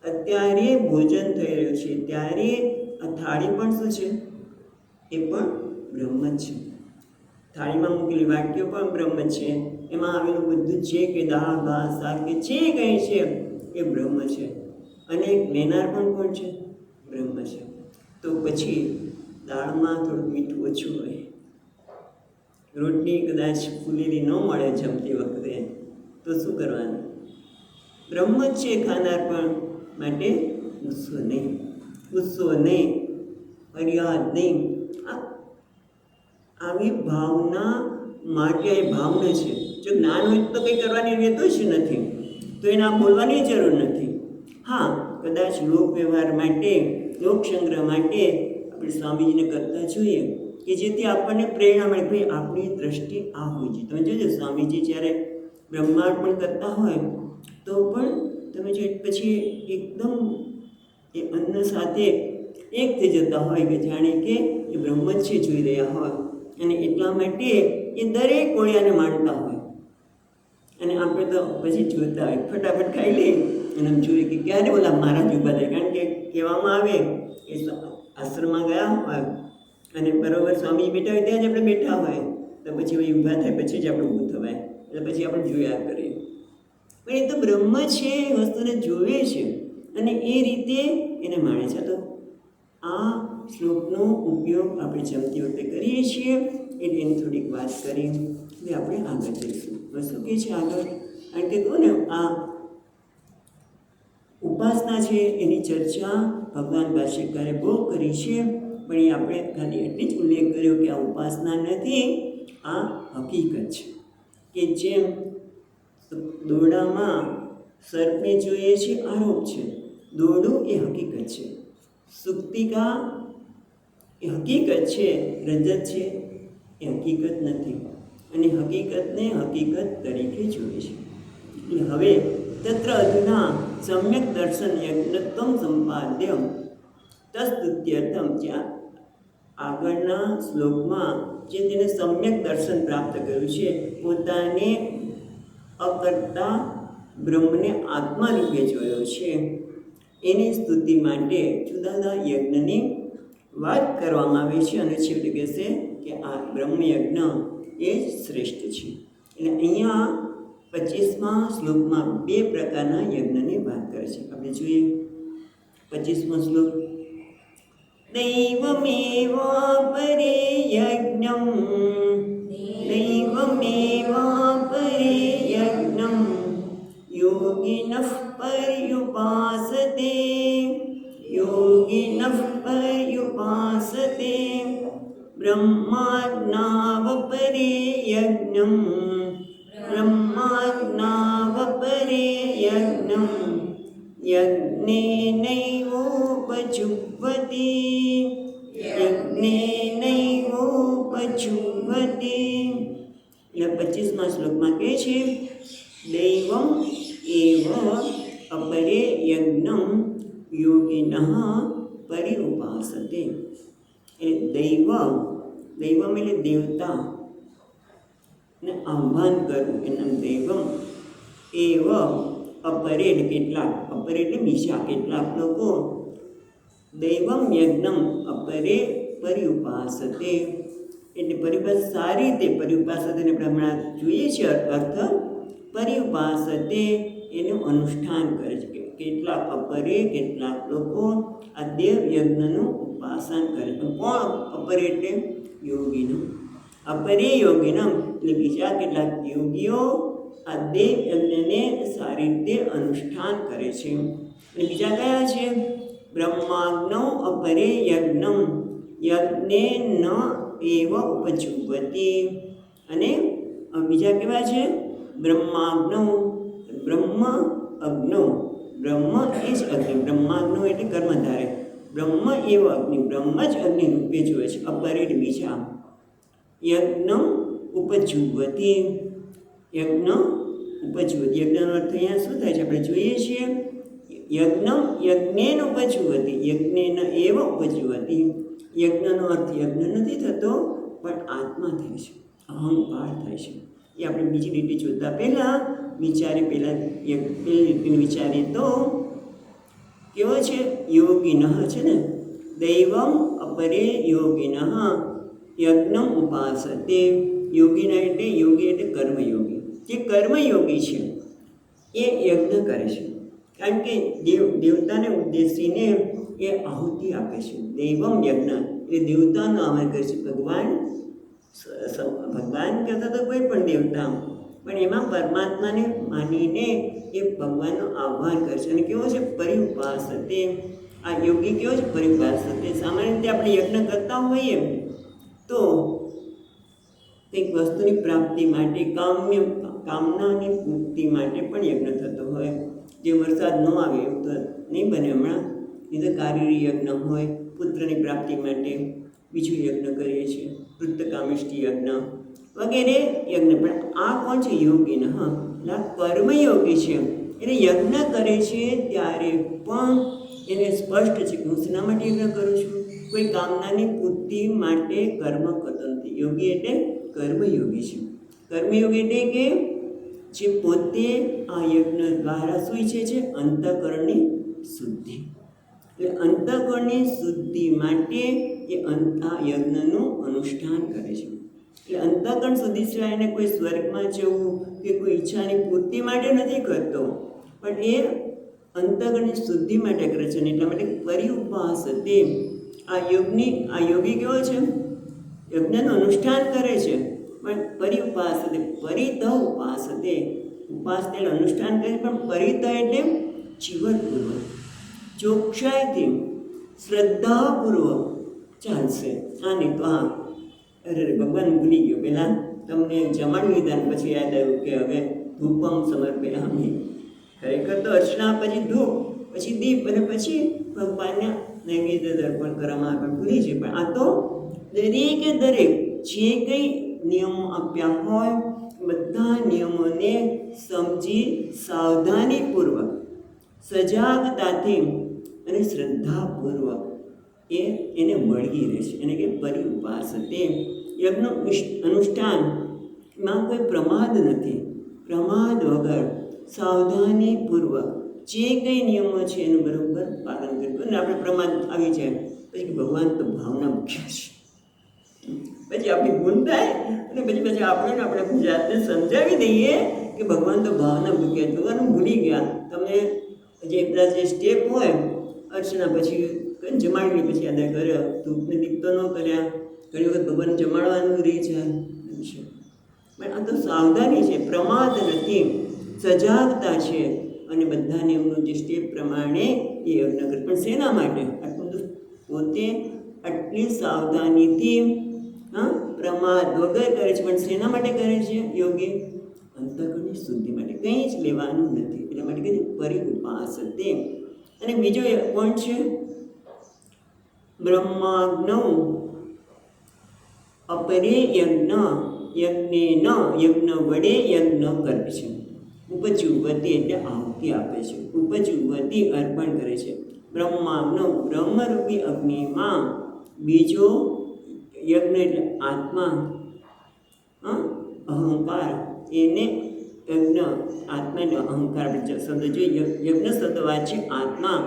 અત્યારે ભોજન થઈ રહ્યું છે ત્યારે આ થાળી પણ શું છે? એ પણ બ્રહ્મ જ છે. થાળીમાં મૂકેલી વાટકીઓ પણ બ્રહ્મ છે, એમાં આવેલું બધું છે કે દાળ ભાત શાક કે જે કંઈ છે એ બ્રહ્મ છે. અને લેનાર પણ કોણ છે? બ્રહ્મ છે. તો પછી દાળમાં થોડુંક મીઠું ઓછું હોય, રોટલી કદાચ ફૂલેલી ન મળે જમતી વખતે, તો શું કરવાનું? બ્રહ્મ જ છે ખાનાર પણ. માટે ગુસ્સો નહીં, ફરિયાદ નહીં. આવી ભાવના માટે એ ભાવના છે. જો જ્ઞાન હોય તો કંઈ કરવાની રહેતું જ નથી, તો એને આ બોલવાની જરૂર નથી. હા, કદાચ લોક વ્યવહાર માટે, લોક સંગ્રહ માટે આપણે સ્વામીજીને કરતા જોઈએ કે જેથી આપણને પ્રેરણા મળે. ભાઈ આપણી દ્રષ્ટિ આ હોય છે. તમે જોજો સ્વામીજી જ્યારે બ્રહ્માર્પણ કરતા હોય તો પણ તમે જો પછી એકદમ એ અન્ન સાથે એક થઈ જતા હોય કે જાણે કે એ બ્રહ્મ જ છે જોઈ રહ્યા હોય. અને એટલા માટે એ દરેક કોળિયાને માનતા હોય. અને આપણે તો પછી જોતા હોય, ફટાફટ ખાઈ લઈએ અને જોઈએ કે ક્યારે બોલા મારા જ ઊભા થાય. કારણ કે કહેવામાં આવે એ આશ્રમમાં ગયા હોય અને બરાબર સ્વામી બેઠા હોય ત્યાં જ આપણે બેઠા હોય, તો પછી એ ઊભા થાય પછી જ આપણે ઊભું થવાય, એટલે પછી આપણે જોયા કરીએ. પણ એ તો બ્રહ્મ છે, એ વસ્તુને જોવે છે અને એ રીતે એને માણે છે. તો આ શ્લોકનો ઉપયોગ આપણે જમતી વખતે કરીએ છીએ, એટલે એની થોડીક વાત કરી એટલે આપણે આગળ જઈશું. શું કહે છે આગળ? કારણ કે કહું ને આ ઉપાસના છે એની ચર્ચા ભગવાન ભાષ્યકારે બહુ કરી છે, પણ એ આપણે ખાલી એટલી જ ઉલ્લેખ કર્યો કે આ ઉપાસના નથી, આ હકીકત છે. કે જેમ દોરડામાં સર્પને જોઈએ છે આરોપ છે, દોરડું એ હકીકત છે, સુક્તિકા એ હકીકત છે, રજત છે એ હકીકત નથી. અને હકીકતને હકીકત તરીકે જોઈએ છે. એટલે હવે તત્ર અધુના સમ્યક દર્શન યજ્ઞત્વમ સંપાદ્યમ તસ્તુત્યર્થમ, જ્યાં આગળના શ્લોકમાં જે તેને સમ્યક દર્શન પ્રાપ્ત કર્યું છે, પોતાને અકર્તા બ્રહ્મને આત્મા રૂપે જોયો છે, એની સ્તુતિ માટે જુદા જુદા યજ્ઞની વાત કરવામાં આવે છે. અને છેવટે કહેશે કે આ બ્રહ્મયજ્ઞ એ જ શ્રેષ્ઠ છે. એટલે અહીંયા 25મા શ્લોકમાં 2 પ્રકારના યજ્ઞની વાત કરે છે. આપણે જોઈએ 25મો શ્લોક. દૈવમેવાપરે યજ્ઞમ, દૈવમેવાપરે યજ્ઞમ યોગિનઃ પર્યુપાસતે, યોગિનઃ પર્યુપાસતે બ્રહ્માજ્ઞાવપરે યજ્ઞમ બ્રહ્માજ્ઞાવપરે યજ્ઞમ યજ્ઞેનૈવોપજુહ્વતિ યજ્ઞેનૈવોપજુહ્વતિ. એટલે 25મા શ્લોકમાં કહે છે દૈવમ એવ અપરે યજ્ઞમ યોગિનઃ પરિઉપાસતે. એટલે દૈવમ એટલે દેવતા ને આહ્વાન કરવું એનું દૈવમ એવ અપરે એટલે કેટલાક, અપરે એટલે બીજા કેટલાક લોકો દૈવમ યજ્ઞમ અપરે પરિઉપાસતે એટલે પરિભાષ સારી રીતે પરિઉપાસતે આપણે હમણાં જોઈએ છીએ અર્થ પરિઉપાસતે એનું અનુષ્ઠાન કરે છે. કેટલાક અપરે કેટલાક લોકો આ દેવ યજ્ઞનું ઉપાસન કરે છે. કોણ અપરે એટલે યોગીનું, અપરે યોગીનમ એટલે બીજા કેટલાક યોગીઓ આ દેવ યજ્ઞને સારી રીતે અનુષ્ઠાન કરે છે. અને બીજા કયા છે? બ્રહ્માગ્નૌ અપરે યજ્ઞમ યજ્ઞે ન એવ ઉપજુહ્વતિ. અને બીજા કેવા છે? બ્રહ્માગ્નૌ બ્રહ્મ અગ્નૌ બ્રહ્મ એ જ અગ્નિ, બ્રહ્માગ્નૌ એટલે કર્મધારે, બ્રહ્મ એવ અગ્નિ બ્રહ્મ જ અગ્નિ રૂપે જોવે છે. અપરે બીજા યજ્ઞ ઉપજુહ્વતિ યજ્ઞ ઉપજુહ્વતિ. યજ્ઞનો અર્થ અહીંયા શું થાય છે આપણે જોઈએ છીએ. યજ્ઞ યજ્ઞેન ઉપજુહ્વતિ યજ્ઞેન એવ ઉપજુહ્વતિ. યજ્ઞનો અર્થ યજ્ઞ નથી થતો પણ આત્મા થાય છે, અહંકાર થાય છે. એ આપણે બીજી રીતે જોતા પહેલાં પહેલી રીતે વિચારીએ તો કેવો છે? યોગિનઃ છે ને, દૈવમ અપરે યોગિનઃ યજ્ઞમ ઉપાસતે. યોગીના એટલે યોગી એટલે કર્મયોગી, જે કર્મયોગી છે એ યજ્ઞ કરે છે. કારણ કે દેવતાને ઉદ્દેશીને એ આહુતિ આપે છે. દૈવમ યજ્ઞ એટલે દેવતાનો આહ્વાન કરે છે. ભગવાન કહેતા તો કોઈ પણ દેવતા, પણ એમાં પરમાત્માને માનીને એ ભગવાનનું આહ્વાન કરે છે. અને કેવો છે? પરિઉપાસતે. આ યોગી કેવો છે? પરિઉપાસતે. સામાન્ય રીતે આપણે યજ્ઞ કરતા હોઈએ તો કંઈક વસ્તુની પ્રાપ્તિ માટે, કામનાની પૂર્તિ માટે પણ યજ્ઞ થતો હોય. જે વરસાદ ન આવે એવું તો નહીં બને હમણાં, નહીં તો કારીરી યજ્ઞ હોય, પુત્રની પ્રાપ્તિ માટે બીજું યજ્ઞ કરીએ છીએ, વૃત્તકામિષ્ટિ યજ્ઞ વગેરે યજ્ઞ. પણ આ કોણ છે? યોગીન. હા, કર્મયોગી છે. એટલે યજ્ઞ કરે છે ત્યારે પણ એને સ્પષ્ટ છે કે હું શેના માટે યજ્ઞ કરું છું? કોઈ કામનાની પૂર્તિ માટે કર્મ કરતો નથી. યોગી એટલે કર્મયોગી છે. કર્મયોગી એટલે કે જે પોતે આ યજ્ઞ દ્વારા શું ઈચ્છે છે? અંતઃકરણની શુદ્ધિ. એટલે અંતઃકરણની શુદ્ધિ માટે એ આ યજ્ઞનું અનુષ્ઠાન કરે છે. એટલે અંતઃકરણ શુદ્ધિ સિવાય એને કોઈ સ્વર્ગમાં જવું કે કોઈ ઈચ્છાની પૂર્તિ માટે નથી કરતો, પણ એ અંતઃકરણની શુદ્ધિ માટે કરે છે. અને એટલા માટે પરિઉપાસતે. આ યોગી કેવો છે? યજ્ઞનું અનુષ્ઠાન કરે છે પણ પરિઉપાસતે, પરિતઃ ઉપાસતે. ઉપાસતે એટલે અનુષ્ઠાન કરે પણ પરિતઃ એટલે જીવનપૂર્વક, ચોકસાઈથી, શ્રદ્ધાપૂર્વક ચાલશે. હા, નહીં તો હા અરે ભગવાન ભૂલી ગયો, પહેલાં તમને જમાડી લીધા ને પછી યાદ આવ્યું કે હવે ધૂપમ સમર્પયામિ. ખરેખર તો અર્ચના પછી ધૂપ, પછી દીપ અને પછી ભગવાનને નૈવેદ્ય દર્પણ કરવામાં પણ ભૂલી છે. પણ આ તો દરેકે દરેક જે કંઈ નિયમો આપ્યા હોય બધા નિયમોને સમજી સાવધાનીપૂર્વક, સજાગતાથી અને શ્રદ્ધાપૂર્વક એને વળગી રહે છે. એને કે પરિઉપાસતે. યજ્ઞનું અનુષ્ઠાનમાં કોઈ પ્રમાદ નથી. પ્રમાદ વગર સાવધાનીપૂર્વક જે કંઈ નિયમો છે એનું બરાબર પાલન કર્યું. અને આપણે પ્રમાદ આવી જાય પછી ભગવાન તો ભાવના મૂક્યા છે, પછી આપણી ભૂલ થાય અને પછી આપણે જાતને સમજાવી દઈએ કે ભગવાન તો ભાવના મૂક્યા, ભગવાન ભૂલી ગયા. તમે જે બધા જે સ્ટેપ હોય અર્ચના પછી જમાડી પછી યાદ કર્યો, ધૂપને દીપ તો ન કર્યા, ઘણી વખત ભગવાન જમાડવાનું રહી જાય છે. પણ આ તો સાવધાની છે, પ્રમાદ નથી, સજાગતા છે. અને બધા નિયમનું જે સ્ટેપ પ્રમાણે એ યજ્ઞ કરે. પણ શેના માટે? આટલું પોતે આટલી સાવધાનીથી હા, પ્રમાદ વગર કરે છે. પણ શેના માટે કરે છે યોગી? અંતઃકરણની શુદ્ધિ માટે. કંઈ જ લેવાનું નથી એટલા માટે કહે પરિઉપાસતે. અને બીજો કોણ છે? બ્રહ્માગ્નૌ અપરે યજ્ઞ યજ્ઞેન યજ્ઞ વડે યજ્ઞ કરે છે. ઉપજુવતી એટલે આહુતિ આપે છે. ઉપજુવતી અર્પણ કરે છે. બ્રહ્માગ્નૌ બ્રહ્મરૂપી અગ્નિમાં બીજો યજ્ઞ એટલે આત્મા, અહંકાર, એને યજ્ઞ આત્મા એટલે અહંકાર શબ્દ જોઈએ. યજ્ઞ શબ્દ વાંચે આત્મા.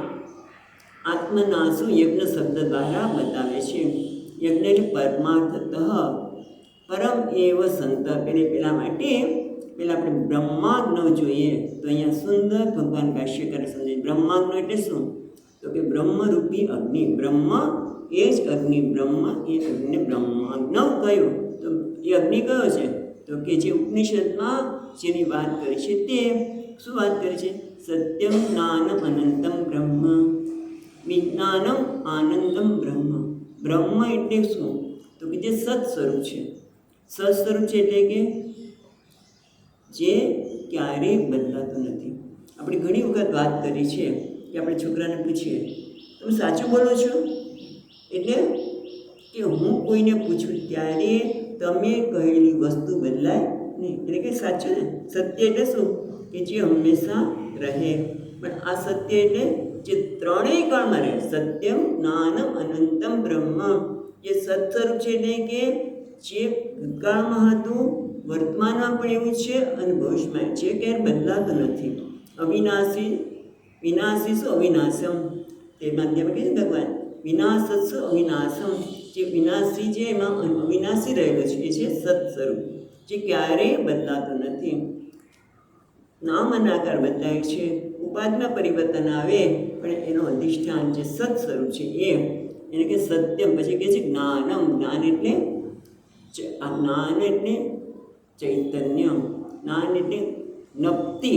આત્મનાશુ યજ્ઞ શબ્દ દ્વારા બતાવે છે. યજ્ઞ એટલે પરમાર્થતઃ પરમ એવ સંત. પેલા માટે પેલા આપણે બ્રહ્માગ્નવ જોઈએ તો અહીંયા સુંદર ભગવાન ભાષ્યકારે સમજે. બ્રહ્માગ્નવ એટલે શું? તો કે બ્રહ્મરૂપી અગ્નિ. બ્રહ્મ એ જ અગ્નિ. બ્રહ્મ એ અગ્નિ બ્રહ્માગ્નવ કયો? તો એ અગ્નિ કયો છે? તો કે જે ઉપનિષદમાં જેની વાત કરી છે તે શું વાત કરી છે? સત્યમ જ્ઞાનમ અનંતમ બ્રહ્મ વિજ્ઞાનમ આનંદમ બ્રહ્મ. બ્રહ્મ એટલે શું? તો કે જે સત સ્વરૂપ છે. સત સ્વરૂપ છે એટલે કે જે ક્યારેય બદલાતું નથી. આપણે ઘણી વખત વાત કરી છે કે આપણે છોકરાને પૂછીએ તમે સાચું બોલો છો? એટલે કે હું કોઈને પૂછું ત્યારે તમે કહેલી વસ્તુ બદલાય નહીં. એટલે કે સાચું ને? સત્ય એટલે શું? કે જે હંમેશા રહે. પણ આ સત્ય એટલે જે ત્રણેય કાળમાં રહે. સત્યમ જ્ઞાનમ અનંતમ બ્રહ્મ. જે સત સ્વરૂપ છે એટલે કે જે ભૂતકાળમાં હતું, વર્તમાનમાં પણ એવું છે અને ભવિષ્યમાં છે, ક્યારેય બદલાતું નથી. અવિનાશી વિનાશીશું અવિનાશમ. તે માધ્યમ કહે છે ભગવાન વિનાશસ્સુ અવિનાશમ. જે વિનાશી છે એમાં અવિનાશી રહેલો છે એ છે સત સ્વરૂપ, જે ક્યારેય બદલાતું નથી. નામ અને આકાર બદલાય છે, ઉપાધિમાં પરિવર્તન આવે પણ એનો અધિષ્ઠાન જે સત સ્વરૂપ છે એને કે સત્યમ. પછી કહે છે જ્ઞાનમ. જ્ઞાન એટલે આ જ્ઞાન એટલે ચૈતન્ય. જ્ઞાન એટલે નપ્તિ.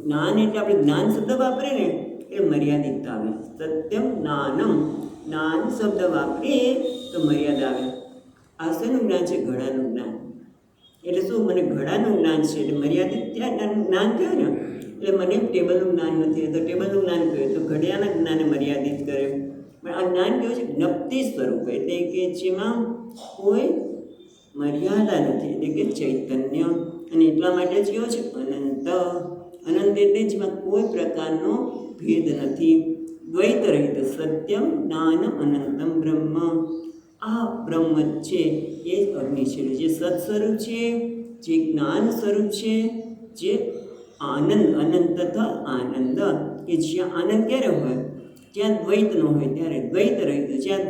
જ્ઞાન એટલે આપણે જ્ઞાન શબ્દ વાપરીએ ને એ મર્યાદિત આવે. સત્યમ જ્ઞાનમ. જ્ઞાન શબ્દ વાપરીએ તો મર્યાદા આવે. આ શેનું જ્ઞાન છે? ઘડાનું જ્ઞાન. એટલે શું? મને ઘડાનું જ્ઞાન છે એટલે મર્યાદિત ત્યાં જ્ઞાન થયું ને. એટલે મને ટેબલનું જ્ઞાન નથી તો ટેબલનું જ્ઞાન કહ્યું તો ઘડિયાળના જ્ઞાને મર્યાદિત કરે. પણ આ જ્ઞાન કેવું છે? જ્ઞપ્તિ સ્વરૂપ એટલે કે જેમાં કોઈ મર્યાદા નથી, એટલે કે ચૈતન્ય. અને એટલા માટે જ કેવો છે? અનંત. અનંત એટલે જેમાં કોઈ પ્રકારનો ભેદ નથી, દ્વૈત રહિત. સત્યમ જ્ઞાનમ અનંતમ બ્રહ્મ. આ બ્રહ્મ છે એ જ અગ્નિ છે, જે સત સ્વરૂપ છે, જે જ્ઞાન સ્વરૂપ છે, જે આનંદ. અનંત તથા આનંદ. કે જ્યાં આનંદ ક્યારે હોય? જ્યાં દ્વૈત ન હોય ત્યારે. દ્વૈત રહિત. જ્યાં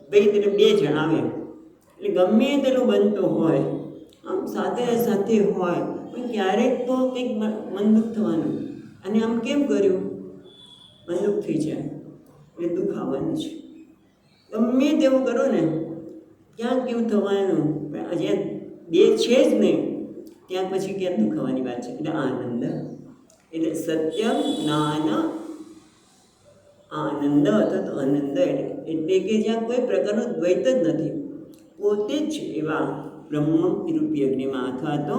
દ્વૈત એટલે બે જણ આવે એટલે ગમે તેટલું બનતો હોય, આમ સાથે સાથે હોય પણ ક્યારેક તો કંઈક મનદુખ થવાનું. અને આમ કેમ કર્યું? મનદુખ થઈ જાય એટલે દુઃખ આવવાનું છે. ગમે તેવું કરો ને ક્યાંક કેવું થવાનું. પણ જ્યાં બે છે જ નહીં ત્યાં પછી ક્યાં દુઃખ આવવાની વાત છે. એટલે આનંદ. એટલે સત્યમ જ્ઞાન આનંદ અથવા તો આનંદ એટલે કે જ્યાં કોઈ પ્રકારનો દ્વૈત જ નથી, પોતે જ એવા બ્રહ્મ રૂપી અગ્નિમાં. અથવા તો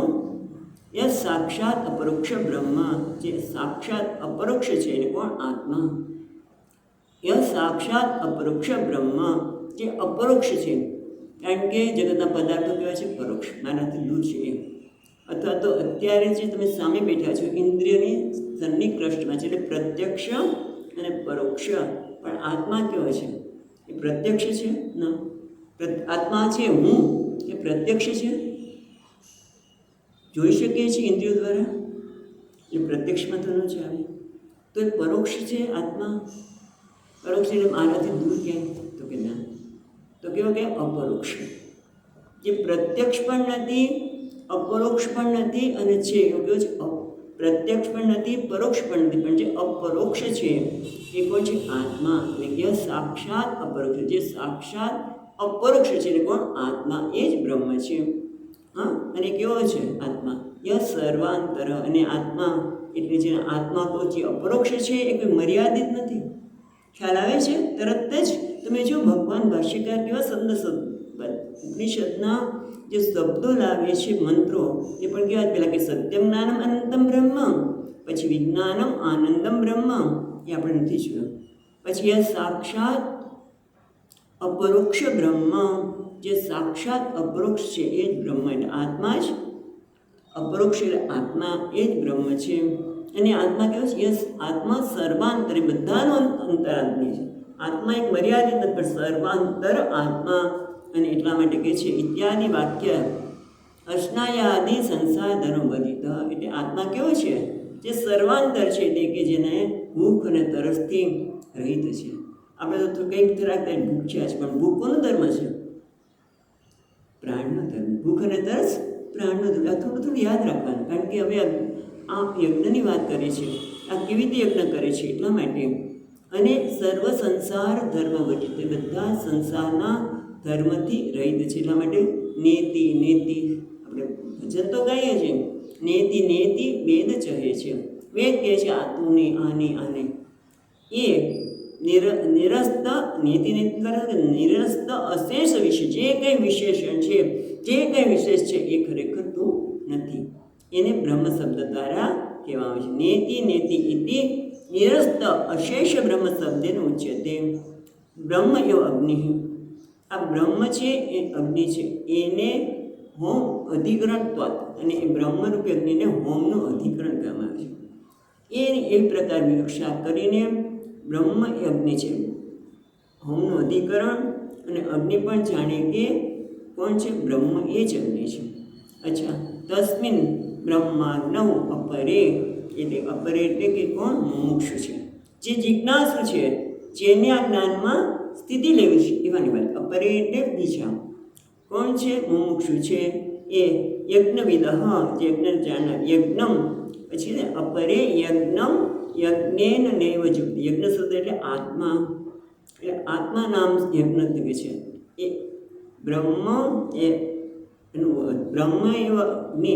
એ સાક્ષાત અપરોક્ષ બ્રહ્મ. જે સાક્ષાત અપરોક્ષ છે એને કોણ? આત્મા. એ સાક્ષાત અપરોક્ષ બ્રહ્મ જે અપરોક્ષ છે. કારણ કે જગતના પદાર્થો કહેવાય છે પરોક્ષ, મારાથી દૂર છે એ. અથવા તો અત્યારે જે તમે સામે બેઠા છો ઇન્દ્રિયની સન્નિકૃષ્ટમાં છે એટલે પ્રત્યક્ષ અને પરોક્ષ. પણ આત્મા કેવો છે? એ પ્રત્યક્ષ છે ના? આત્મા છે હું એ પ્રત્યક્ષ છે, જોઈ શકીએ છીએ ઇન્દ્રિયો દ્વારા, એ પ્રત્યક્ષમાં તો ન છે આવે. તો એ પરોક્ષ છે આત્મા. પરોક્ષ એટલે મારાથી દૂર ક્યાંય? તો કે ના. તો કેવો કે અપરોક્ષ. જે પ્રત્યક્ષ પણ નથી, અપરોક્ષ પણ નથી અને છે એવું કેવું છે? પ્રત્યક્ષ પણ નથી, પરોક્ષ પણ નથી, પણ જે અપરોક્ષ છે એ કોણ છે? આત્મા. એટલે કે સાક્ષાત અપરોક્ષ. જે સાક્ષાત અપરોક્ષ છે એટલે કોણ? આત્મા. એ જ બ્રહ્મ છે. હા, અને કેવો છે આત્મા? ય સર્વાંતર. અને આત્મા એટલે જે આત્મા તો જે અપરોક્ષ છે એ કોઈ મર્યાદિત નથી. ખ્યાલ આવે છે? તરત જ તમે જો ભગવાન ભાષ્યકાર કેવા શબ્દ ઉપનિષદના જે શબ્દો લાવે છે મંત્રો એ પણ કેવા પેલા કે સત્યમ જ્ઞાનમ અનંતમ બ્રહ્મ, પછી વિજ્ઞાનમ આનંદમ બ્રહ્મ, એ આપણે નથી જોયું. પછી એ સાક્ષાત અપરોક્ષ બ્રહ્મ, જે સાક્ષાત અપરોક્ષ છે એ જ બ્રહ્મ, એટલે આત્મા જ અપરોક્ષ, એટલે આત્મા એ જ બ્રહ્મ છે. અને આત્મા કેવો છે? યસ, આત્મા સર્વાંતરે, બધાનો અંતરાત્મી છે. આત્મા એક મર્યાદિત નથી, પણ સર્વાંતર આત્મા. અને એટલા માટે કહે છે ઇત્યાદિ વાક્ય અશ્નાયાદિ સંસાર ધર્મ વર્જિત, એટલે આત્મા કેવો છે? જે સર્વાંતર છે, એટલે કે જેને ભૂખ અને તરસથી રહિત છે. આપણે તો કંઈક રાખતા ભૂખ્યા છે, પણ ભૂખ કોનો ધર્મ છે? પ્રાણનો ધર્મ. ભૂખ અને તરસ પ્રાણનો ધર્મ. આ થોડું થોડું યાદ રાખવાનું, કારણ કે હવે આ યજ્ઞની વાત કરે છે, આ કેવી રીતે યજ્ઞ કરે છે એટલા માટે. અને સર્વ સંસાર ધર્મ વર્જિત, બધા સંસારના ધર્મથી રહિત છે. એટલા માટે નેતિ નેતિ, આપણે ભજન તો ગાઈએ છીએ, નેતિ નેતિ વેદ કહે છે. વેદ કહે છે આ તું ને આને આને. એ નિરસ્ત નીતિ નિરસ્ત અશેષ વિશે, જે કંઈ વિશેષણ છે, જે કંઈ વિશેષ છે એ ખરેખર તું નથી. એને બ્રહ્મ શબ્દ દ્વારા કહેવામાં આવે છે. નેતિ નેતિ ઇતિ નિરસ્ત અશેષ બ્રહ્મ શબ્દેન ઉચ્યતે. બ્રહ્મ એવો અગ્નિ, આ બ્રહ્મ છે એ અગ્નિ છે, એને હોમ અધિકરણ ત્વત, અને એ બ્રહ્મરૂપી અગ્નિને હોમનું અધિકરણ કહેવામાં આવે છે. એ પ્રકાર વિવક્ષા કરીને બ્રહ્મ એ અગ્નિ છે, હોમનું અધિકરણ, અને અગ્નિ પણ જાણે કે કોણ છે? બ્રહ્મ એ જ અગ્નિ છે. અચ્છા, તસ્મિન બ્રહ્માગ્નૌ અપરે, એટલે અપરે એટલે કે કોણ? મુમુક્ષુ છે, જે જિજ્ઞાસુ છે, જેને આ જ્ઞાનમાં સ્થિતિ લેવી છે એવાની વાત. અપરે એટલે બીજા. કોણ છે? મુમુક્ષુ છે એ યજ્ઞવિદ, જે યજ્ઞ જાણનાર. યજ્ઞમ, પછી ને અપરે યજ્ઞમ યજ્ઞેન નૈવ જુક્ત. યજ્ઞ શબ્દ એટલે આત્મા, એટલે આત્મા નામ યજ્ઞ કહે છે. એ બ્રહ્મ, એ એનું બ્રહ્મ એવા અગ્નિ,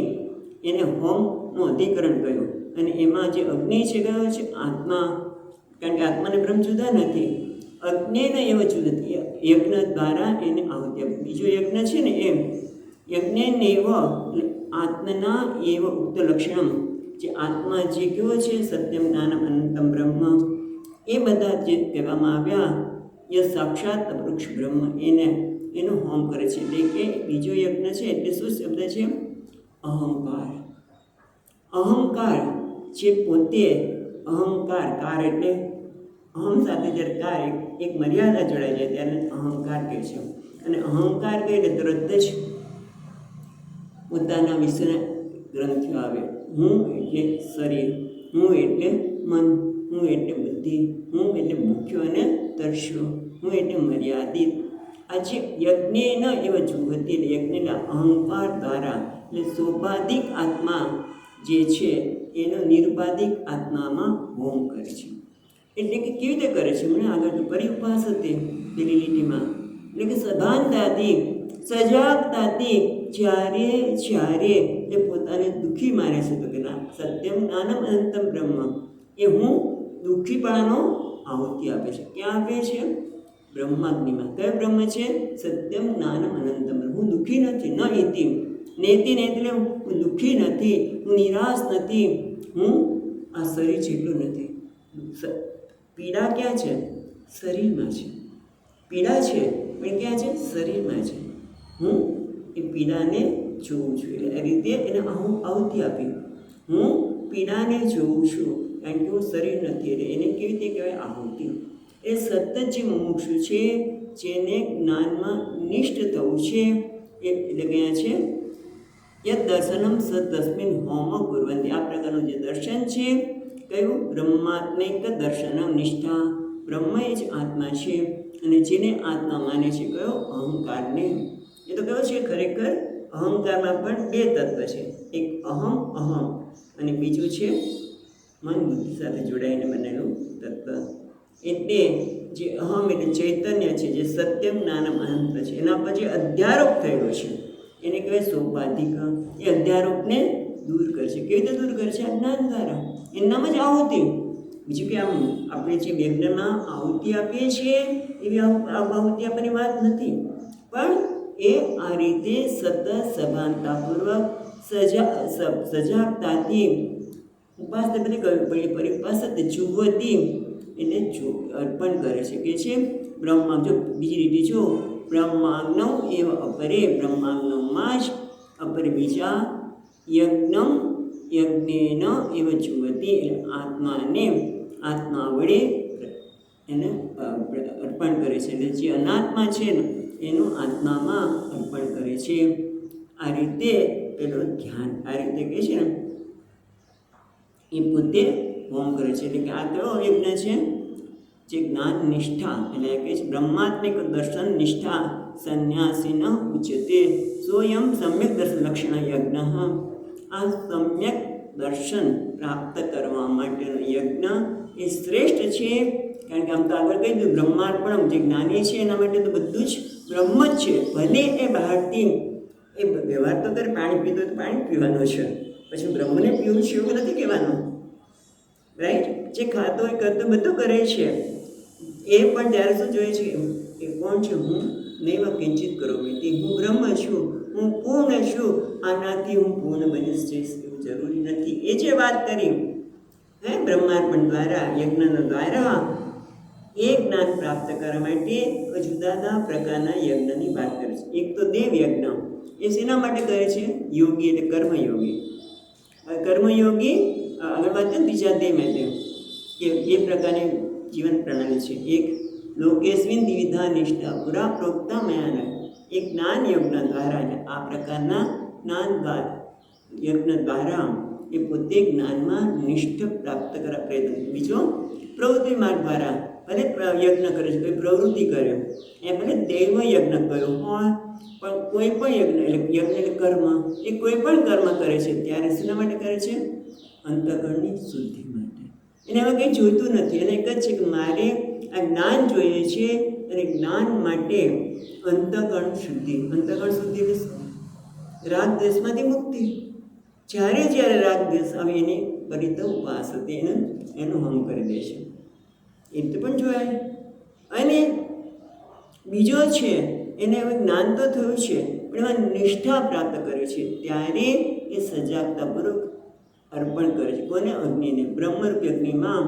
એને હોમનું અધિકરણ કહ્યું. અને એમાં જે અગ્નિ છે કયો છે? આત્મા. કારણ કે આત્માને બ્રહ્મ જુદા નથી, અગ્નિને એવા જુદા નથી. યજ્ઞ દ્વારા એને આહુતિ આપી. બીજો યજ્ઞ છે ને એમ યજ્ઞને એવ, આત્મના એવ ઉક્ત લક્ષણમ, જે આત્મા જે કેવો છે? સત્યમ જ્ઞાનમ અનંતમ બ્રહ્મ, એ બધા જે કહેવામાં આવ્યા એ સાક્ષાત અપરોક્ષ બ્રહ્મ, એનો હોમ કરે છે. એટલે કે બીજો યજ્ઞ છે એટલે શું શબ્દ છે? અહંકાર. અહંકાર જે પોતે અહંકાર, કાર એટલે અહમ સાથે જ્યારે કાર એક મર્યાદા જોડાઈ જાય ત્યારે અહંકાર કહે છે. અને અહંકાર કહે એટલે તરત જ પોતાના વિશેના ગ્રંથિઓ આવે. હું એટલે શરીર, હું એટલે મન, હું એટલે બુદ્ધિ, હું એટલે ભૂખ્યો અને તરસ્યો, હું એટલે મર્યાદિત. આ જે યજ્ઞ એવા જુગતિ, યજ્ઞના અહંકાર દ્વારા, એટલે સોપાધિક આત્મા જે છે એનો નિર્બાધિક આત્મામાં હોમ કરે છે. એટલે કે કેવી રીતે કરે છે? મને આગળ પરિઉપાસ હતી પેલી લીટીમાં, એટલે કે સભાનતાથી, સજાગતાથી જ્યારે જ્યારે એ પોતાને દુઃખી માને છે, તો કે ના, સત્યમ જ્ઞાનમ અનંતમ બ્રહ્મ, એ હું દુઃખીપણાનો આહુતિ આપે છે. ક્યાં આપે છે? બ્રહ્માગ્નિમાં. કયો બ્રહ્મ છે? સત્યમ જ્ઞાનમ અનંતમ. હું દુઃખી નથી, ન ઇતિ નેતિ ને, એટલે હું દુઃખી નથી, હું નિરાશ નથી, હું આ શરીર જેટલું નથી. પીડા ક્યાં છે? શરીરમાં છે. પીડા છે પણ ક્યાં છે? શરીરમાં છે. હું એ પીડાને જોઉં છું, એટલે આ રીતે એને આહુતિ આપી. હું પીડાને જોઉં છું, કારણ કે હું શરીર નથી, એટલે એને કેવી રીતે કહેવાય? આહુતિ. એ સતત જે મુમુક્ષુ છે, જેને જ્ઞાનમાં નિષ્ઠ થવું છે, એટલે ગયા છે યદ દર્શનમ સદસ્મિન હોમ કુર્વંતી. આ પ્રકારનું જે દર્શન છે કયું? બ્રહ્માત્મિક દર્શનમ નિષ્ઠા. બ્રહ્મ એ જ આત્મા છે, અને જેને આત્મા માને છે કયો? અહંકારને. એ તો કયો છે? ખરેખર અહંકારમાં પણ બે તત્વ છે, એક અહમ અહમ, અને બીજું છે મન બુદ્ધિ સાથે જોડાઈને બનેલું તત્વ. એટલે જે અહમ એટલે ચૈતન્ય છે, જે સત્યમ જ્ઞાનમ અનંત છે, એના પર જે અધ્યારોપ થયેલો છે એને કહેવાય સોપાધિક. એ અધ્યારોપને દૂર કરશે. કેવી રીતે દૂર કરશે? આ જ્ઞાન દ્વારા. એનામાં જ આહુતિ. બીજું કે આમ આપણે જે યજ્ઞમાં આહુતિ આપીએ છીએ એવી આહુતિ આપવાની વાત નથી, પણ એ આ રીતે સતત સભાનતાપૂર્વક સજાગતાથી ઉપાસના બધી કરવી પડે. પરિપાસત જુવતી એટલે અર્પણ કરે છે કે છે બ્રહ્મા. જો બીજી રીતે જો બ્રહ્માગ્નૌ એવ અપરે, બ્રહ્માગ્નૌમાં જ અપરે બીજા યજ્ઞેન એવ જુવતી એટલે આત્મા વડે એને અર્પણ કરે છે. એટલે જે અનાત્મા છે ને એનું આત્મામાં અર્પણ કરે છે. આ રીતે પેલો ધ્યાન આ રીતે કહે છે ને એ પોતે હોમ કરે છે. એટલે કે આ કયો યજ્ઞ છે? જે જ્ઞાન નિષ્ઠા એટલે કહે છે બ્રહ્માત્મિક દર્શન નિષ્ઠા સંન્યાસી ન ઉચ્યતે સોયમ સમ્યક દર્શન લક્ષણ યજ્ઞ. આ સમ્યક દર્શન પ્રાપ્ત કરવા માટેનો યજ્ઞ એ શ્રેષ્ઠ છે. કારણ કે આમ તો આગળ કહી દીધું બ્રહ્માર્પણમ, જે જ્ઞાની છે એના માટે તો બધું જ બ્રહ્મ જ છે. ભલે એ બહારથી એ વ્યવહાર તો કરે, પાણી પીતો તો પાણી પીવાનું છે, પછી બ્રહ્મને પીવું છે એવું નથી કહેવાનું, રાઈટ? જે ખાતો હોય કરતો બધું કરે છે એ પણ ત્યારે શું જોઈએ છે એ કોણ છે? હું નૈવ કિંચિત કરોમિતિ, હું બ્રહ્મ છું, હું પૂર્ણ છું, આનાથી હું પૂર્ણ બની જઈશ એવું જરૂરી નથી. એ જે વાત કરી બ્રહ્માર્પણ દ્વારા યજ્ઞના દ્વારા એ જ્ઞાન પ્રાપ્ત કરવા માટે જુદા જુદા પ્રકારના યજ્ઞની વાત કરે છે. એક તો દેવ યજ્ઞ, એ શેના માટે કરે છે? યોગી એટલે કર્મયોગી. કર્મયોગી આગળ વાત છે ત્રીજા દેવ માટે કે એ પ્રકારની જીવન પ્રણાલી છે. એક લોકેસ્મિન દ્વિધા નિષ્ઠા પુરા પ્રોક્તા મયાન, એક જ્ઞાન યજ્ઞ દ્વારા એટલે આ પ્રકારના જ્ઞાન યજ્ઞ દ્વારા એ પોતે જ્ઞાનમાં નિષ્ઠ પ્રાપ્ત કરવા પ્રયત્ન. બીજો પ્રવૃત્તિ માર્ગ દ્વારા ભલે યજ્ઞ કરે છે, કોઈ પ્રવૃત્તિ કરે, એ ભલે દૈવ યજ્ઞ કર્યો હોય પણ કોઈ પણ યજ્ઞ એટલે કર્મ, એ કોઈ પણ કર્મ કરે છે ત્યારે શેના માટે કરે છે? અંતઃકરણની શુદ્ધિ માટે. એને હવે કંઈ જોઈતું નથી, એને એક જ છે કે મારે આ જ્ઞાન જોઈએ છે અને જ્ઞાન માટે અંતઃકરણ શુદ્ધિ. અંતઃકરણ શુદ્ધિ એટલે રાગ દ્વેષમાંથી મુક્તિ. જ્યારે રાગ દ્વેષ આવે એની પરિત ઉપવાસ હતી એનું હમ કરી દે છે, એ રીતે પણ જોવાય. અને બીજો છે એને હવે જ્ઞાન તો થયું છે પણ એમાં નિષ્ઠા પ્રાપ્ત કરે છે ત્યારે એ સજાગતાપૂર્વક અર્પણ કરે છે. કોને? અગ્નિને. બ્રહ્મરૂપ અગ્નિમાં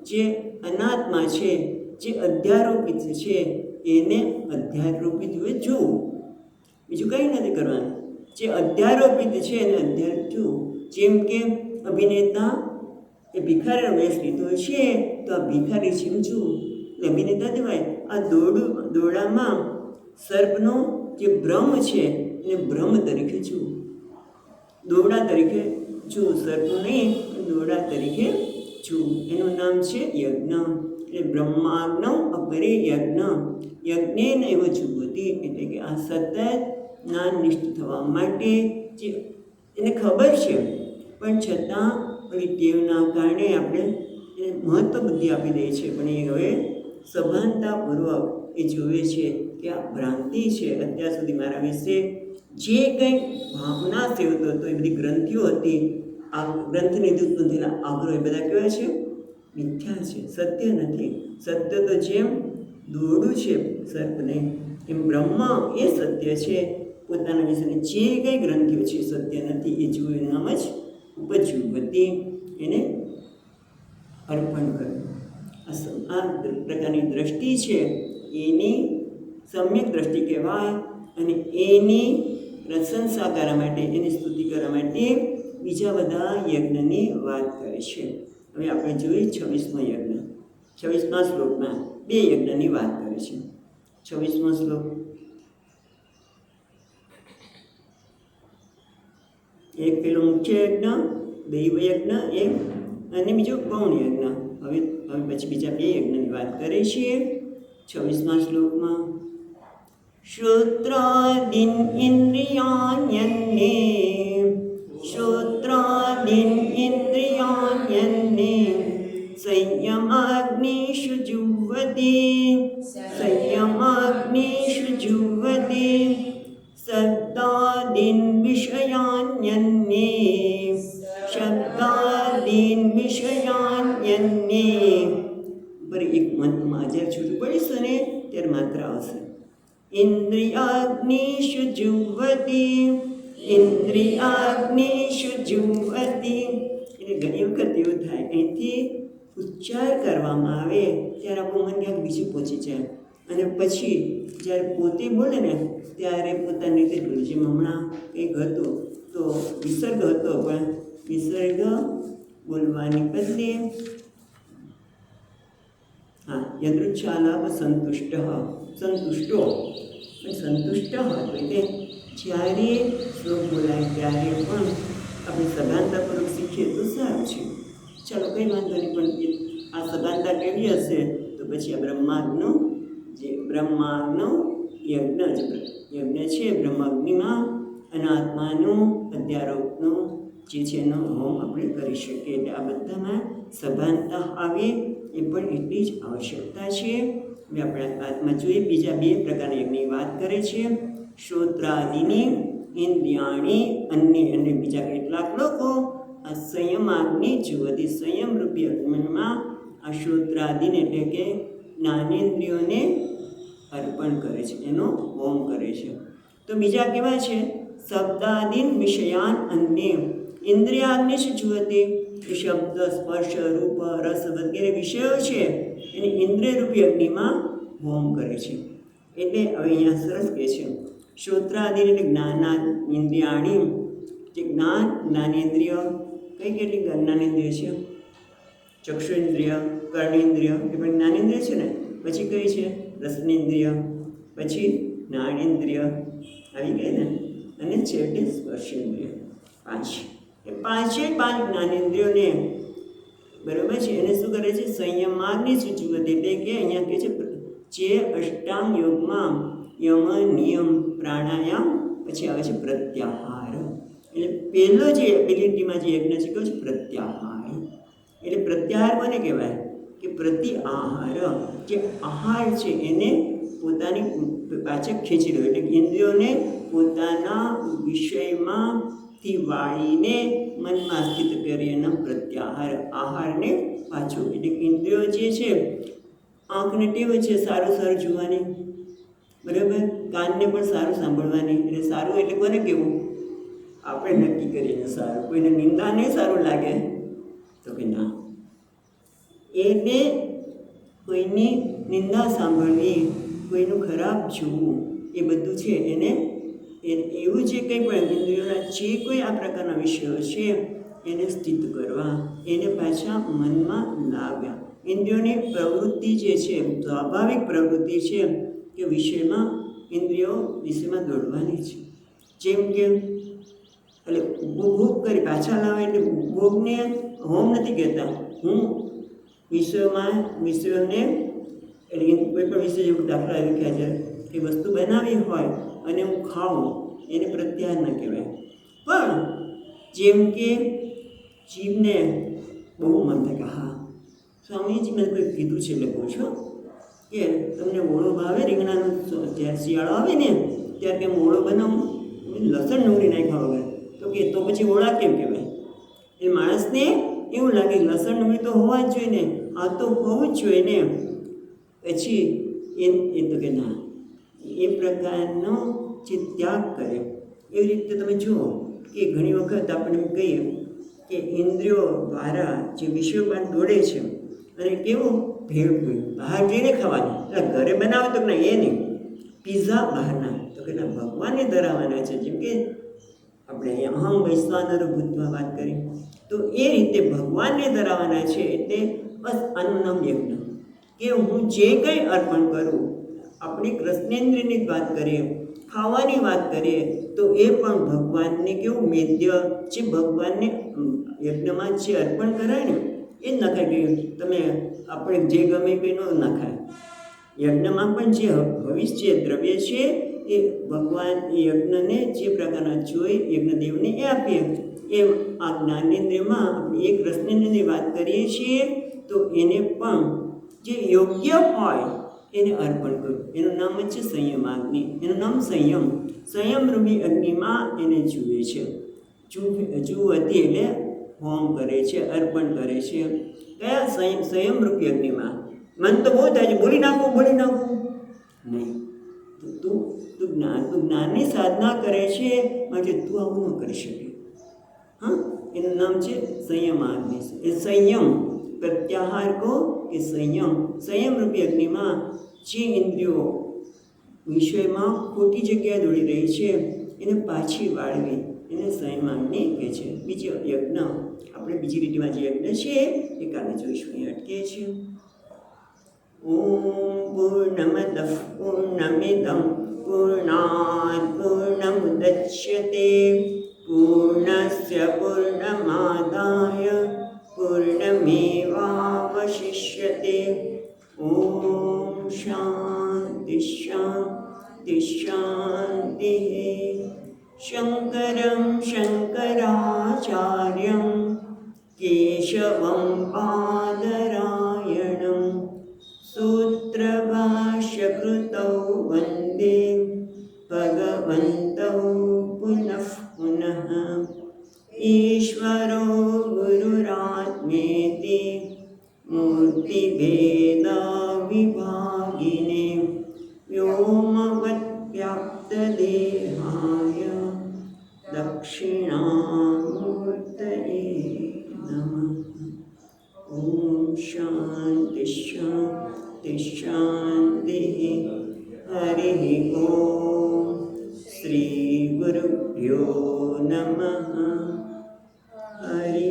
જે અનાત્મા છે, જે અધ્યારોપિત છે એને અધ્યારોપિત જોવું, બીજું કંઈ નથી કરવાનું. જે અધ્યારોપિત છે એને અધ્યારોપિત જોવું. જેમ કે અભિનેતા એ ભિખારીનો વેશ લીધો છે તો આ ભિખારી છે એમ જોવું, એટલે અભિનેતા કહેવાય. આ દોરડામાં સર્પનો જે બ્રહ્મ છે એને બ્રહ્મ તરીકે જોવું, દોરડા તરીકે જોવું, સર્પનું નહીં દોરડા તરીકે જોવું. એનું નામ છે યજ્ઞ. એટલે બ્રહ્માગ્નૌ અપરે યજ્ઞેન એવ જુવતી, એટલે કે આ સતત જ્ઞાનનિષ્ઠ થવા માટે જે એને ખબર છે પણ છતાં પેલી ટેવના કારણે આપણે એને મહત્વ બુદ્ધિ આપી દઈએ છીએ, પણ એ હવે સભાનતાપૂર્વક એ જોવે છે કે આ ભ્રાંતિ છે. અત્યાર સુધી મારા વિશે જે કંઈ ભાવના સેવતો હતો એ બધી ગ્રંથિઓ હતી, આ ગ્રંથની ઉત્પન્ન થયેલા આગ્રહ એ બધા કેવા છે? મિથ્યા છે, સત્ય નથી. સત્ય તો જેમ દોરડું છે સર્પને, એમ બ્રહ્મ એ સત્ય છે. પોતાના વિશેની જે કંઈ ગ્રંથિઓ છે સત્ય નથી, એ જોયું નામ જ ઉપજ્યુવતી, એને અર્પણ કર્યું. આ પ્રકારની દ્રષ્ટિ છે એની સમ્યક દ્રષ્ટિ કહેવાય. અને એની પ્રશંસા કરવા માટે, એની સ્તુતિ કરવા માટે બીજા બધા યજ્ઞની વાત કરે છે. હવે આપણે જોઈએ 26મો યજ્ઞ. 26મા શ્લોકમાં 2 યજ્ઞની વાત કરે છે. 26મો શ્લોક, એક પેલો મુખ્ય યજ્ઞ દૈવ યજ્ઞ એમ, અને બીજો ગૌણ યજ્ઞ. હવે પછી બીજા 2 યજ્ઞની વાત કરે છીએ 26મા શ્લોકમાં. શ્રોત્રાદીન ઇન્દ્રિયાણ્યન્ને, શ્રોત્રાદીન ઇન્દ્રિયાણ્યન્ને સંયમાગ્નિષુ જુહ્વતી, સંયમાગ્નિષુ જુહ્વતી શબ્દાદીન વિષયાન્યન્ને, શબ્દાદીન વિષયાન્યન્ને. પર એક મતમાં જ્યારે છૂટું પડીશું ને ત્યારે માત્ર આવશે. ઇન્દ્રિયાગ્નિષુ જુહ્વતી, ઇન્દ્રિયાગ્નિષુ જુહ્વતી. એટલે ઘણી વખત એવું થાય, અહીંથી ઉચ્ચાર કરવામાં આવે ત્યારે આપણું મન ક્યાંક બીજું પહોંચી જાય, અને પછી જ્યારે પોતે બોલે ને ત્યારે પોતાની રીતે બોલે. જેમ હમણાં કંઈક હતું તો વિસર્ગ હતો, પણ વિસર્ગ બોલવાની બદલે યદૃચ્છાલાભ સંતુષ્ટ, સંતુષ્ટો, સંતુષ્ટ હતો. એટલે જ્યારે શ્લોક બોલાય ત્યારે પણ આપણે સભાનતાપૂર્વક શીખીએ તો સારું છે. ચાલો કંઈ વાંધો નહીં, પણ આ સભાનતા કેવી હશે તો પછી આ બ્રહ્માગ્નો યજ્ઞ છે, બ્રહ્માગ્નિમાં અનાત્માનું અધ્યારોપનું જે છે એનો હોમ આપણે કરી શકીએ. એટલે આ બધામાં સભાનતા આવે એ પણ એટલી જ આવશ્યકતા છે. હવે આપણે વાતમાં જોઈએ, બીજા 2 પ્રકારના યજ્ઞની વાત કરે છે. શ્રોત્રાદિની ઇન્દ્રિયાણી અન્ય, અને બીજા કેટલાક લોકો આ સંયમાગ્નિ જુવતી, સંયમરૂપી અગ્નિમાં આ શ્રોત્રાદિને એટલે કે જ્ઞાનેન્દ્રિયોને અર્પણ કરે છે, એનો હોમ કરે છે. તો બીજા કેવા છે? શબ્દાદિન વિષયાન અન્ય ઇન્દ્રિયાગ્નિષુ જુહવતી. શબ્દ, સ્પર્શ, રૂપ, રસ વગેરે વિષયો છે એને ઇન્દ્રિયરૂપી અગ્નિમાં હોમ કરે છે. એટલે હવે અહીંયા સરસ કહે છે, શ્રોત્રાદિ એટલે જ્ઞાનેન્દ્રિયાણી, જે જ્ઞાનેન્દ્રિય કેટલી જ્ઞાનેન્દ્રિય છે? ચક્ષુઇન્દ્રિય, કર્ણેન્દ્રિય એ પણ જ્ઞાનેન્દ્રિય છે ને. પછી કઈ છે? રસનેન્દ્રિય, પછી જ્ઞાનેન્દ્રિય આવી ગઈ ને, અને છેવટે સ્પર્શેન્દ્રિય. 5 એ 5 જ્ઞાનેન્દ્રિયોને બરાબર છે એને શું કરે છે? સંયમાગ્નિ જુહવતી. એટલે કે અહીંયા કહે છે જે અષ્ટાંગ યોગમાં યમ, નિયમ, પ્રાણાયામ, પછી આવે છે પ્રત્યાહાર. એટલે પહેલો જે એબિલિટીમાં જે યજ્ઞ છે કહ્યું છે પ્રત્યાહાર. એટલે પ્રત્યાહાર કોને કહેવાય? કે પ્રતિ આહાર, જે આહાર છે એને પોતાની પાછળ ખેંચી રહ્યો. એટલે ઇન્દ્રિયોને પોતાના વિષયમાંથી વાળીને મનમાં સ્થિત કરી એનો પ્રત્યાહાર, આહારને પાછો. એટલે ઇન્દ્રિયો જે છે, આંખને ટેવ છે સારું સારું જોવાની, બરાબર, કાનને પણ સારું સાંભળવાની. એટલે સારું એટલે કોને કહેવું? આપણે નક્કી કરીને સારું. કોઈને નિંદા નહીં સારું લાગે તો કે ના. એટલે કોઈની નિંદા સાંભળવી, કોઈનું ખરાબ જોવું, એ બધું છે એને એવું જે કંઈ પણ ઇન્દ્રિયોના જે કોઈ આ પ્રકારના વિષયો છે એને સ્થિત કરવા, એને પાછા મનમાં લાવ્યા. ઇન્દ્રિયોની પ્રવૃત્તિ જે છે, સ્વાભાવિક પ્રવૃત્તિ છે કે વિષયમાં ઇન્દ્રિયો વિષયમાં દોડવાની છે. જેમ કે એટલે ભોગ કરી પાછા લાવે, એટલે ભોગને હોમ નથી કહેતા. હું વિષયોને એટલે કોઈ પણ વિષય જેવું દાખલા લખ્યા છે કે વસ્તુ બનાવી હોય અને હું ખાઉં, એને પ્રત્યાહાર ન કહેવાય. પણ જેમ કે જીભને બહુ મન થાય કે હા સ્વામીજી મેં કોઈ કીધું છે, એટલે કહું છું કે તમને ઓળો ભાવે રીંગણાનો, જ્યારે શિયાળો આવે ને ત્યારે કે ઓળો બનાવું, લસણ ડુંગળી નાખ્યા વગર, તો કે તો પછી ઓળા કેમ કહેવાય? એ માણસને એવું લાગે લસણ ડુંગળી તો હોવા જ જોઈએ ને, આ તો હોવું જ જોઈએ ને. પછી એ તો કે ના, એ પ્રકારનો જે ત્યાગ કરે. એવી રીતે તમે જુઓ કે ઘણી વખત આપણે એમ કહીએ કે ઇન્દ્રિયો દ્વારા જે વિષયો બહાર દોડે છે, અને કેવું ભેળ બહાર જઈને ખાવાનું, એટલે ઘરે બનાવે તો ના, એ નહીં. પીઝા બહારના તો કે ના, ભગવાનને ધરાવવાના છે. જેમ કે આપણે અહીંયા અહમ વૈશ્વાનર ભૂતમાં વાત કરી, તો એ રીતે ભગવાનને ધરાવવાના છે. એટલે બસ આનું નામ યજ્ઞ. કે હું જે કંઈ અર્પણ કરું, આપણી કૃષ્ણેન્દ્રની વાત કરીએ, ખાવાની વાત કરીએ, તો એ પણ ભગવાનને કેવું મેદ્ય, જે ભગવાનને યજ્ઞમાં જે અર્પણ કરાય ને એ જ નખાય. ગયું તમે આપણે જે ગમે કંઈ ન નખાય. યજ્ઞમાં પણ જે ભવિષ્ય છે, દ્રવ્ય છે, એ ભગવાન યજ્ઞને જે પ્રકારના જોઈ યજ્ઞદેવને એ આપીએ. એમ આ જ્ઞાનેન્દ્રિયમાં આપણે એક કૃષ્ણેન્દ્રની વાત કરીએ છીએ, તો એને પણ જે યોગ્ય હોય એને અર્પણ કરવું. એનું નામ જ છે સંયમાગ્નિ. એનું નામ સંયમરૂપી અગ્નિમાં એને જુએ છે. જુવતી એટલે હોમ કરે છે, અર્પણ કરે છે. કયા સંયમરૂપી અગ્નિમાં? મન તો બહુ થાય છે, બોલી નાખવું નહીં. તો તું જ્ઞાનની સાધના કરે છે, માટે તું આવું ન કરી શકે. હા, એનું નામ છે સંયમ અગ્નિ. એ સંયમ પ્રત્યાહાર કહો કે સંયમ રૂપી અગ્નિમાં જે ઇન્દ્રિયો વિષયમાં ખોટી જગ્યાએ દોડી રહી છે એને પાછી વાળવી, એને સંયમ અગ્નિ કહે છે. બીજો યજ્ઞ આપણે બીજી રીતિમાં જે યજ્ઞ છે એ કાલે જોઈશું. અહીં અટકીએ છીએ. ઓમ પૂર્ણમદઃ પૂર્ણમિદં પૂર્ણાત પૂર્ણમુદચ્યતે પૂર્ણસ્ય પૂર્ણમાદાય પૂર્ણમેવાવશિષ્યતે. ઓમ શાંતિ શાંતિ શાંતિ. શંકરં શંકરાચાર્યં કેશવં પાદરાયણં સૂત્રભાષ્યકૃતૌ વંદે ભગવन्तૌ પુનઃ પુનઃ. ઈશ્વરો ગુરુરાત્મેતિ મૂર્તિભેદવિભાગિને વ્યોમવદ્વ્યાપ્તદેહાય દક્ષિણામૂર્તયે નમઃ. ઓમ શાંતિ શાંતિ શાંતિ. હરિ ઓમ. શ્રી ગુરુભ્યો નમઃ. હરિ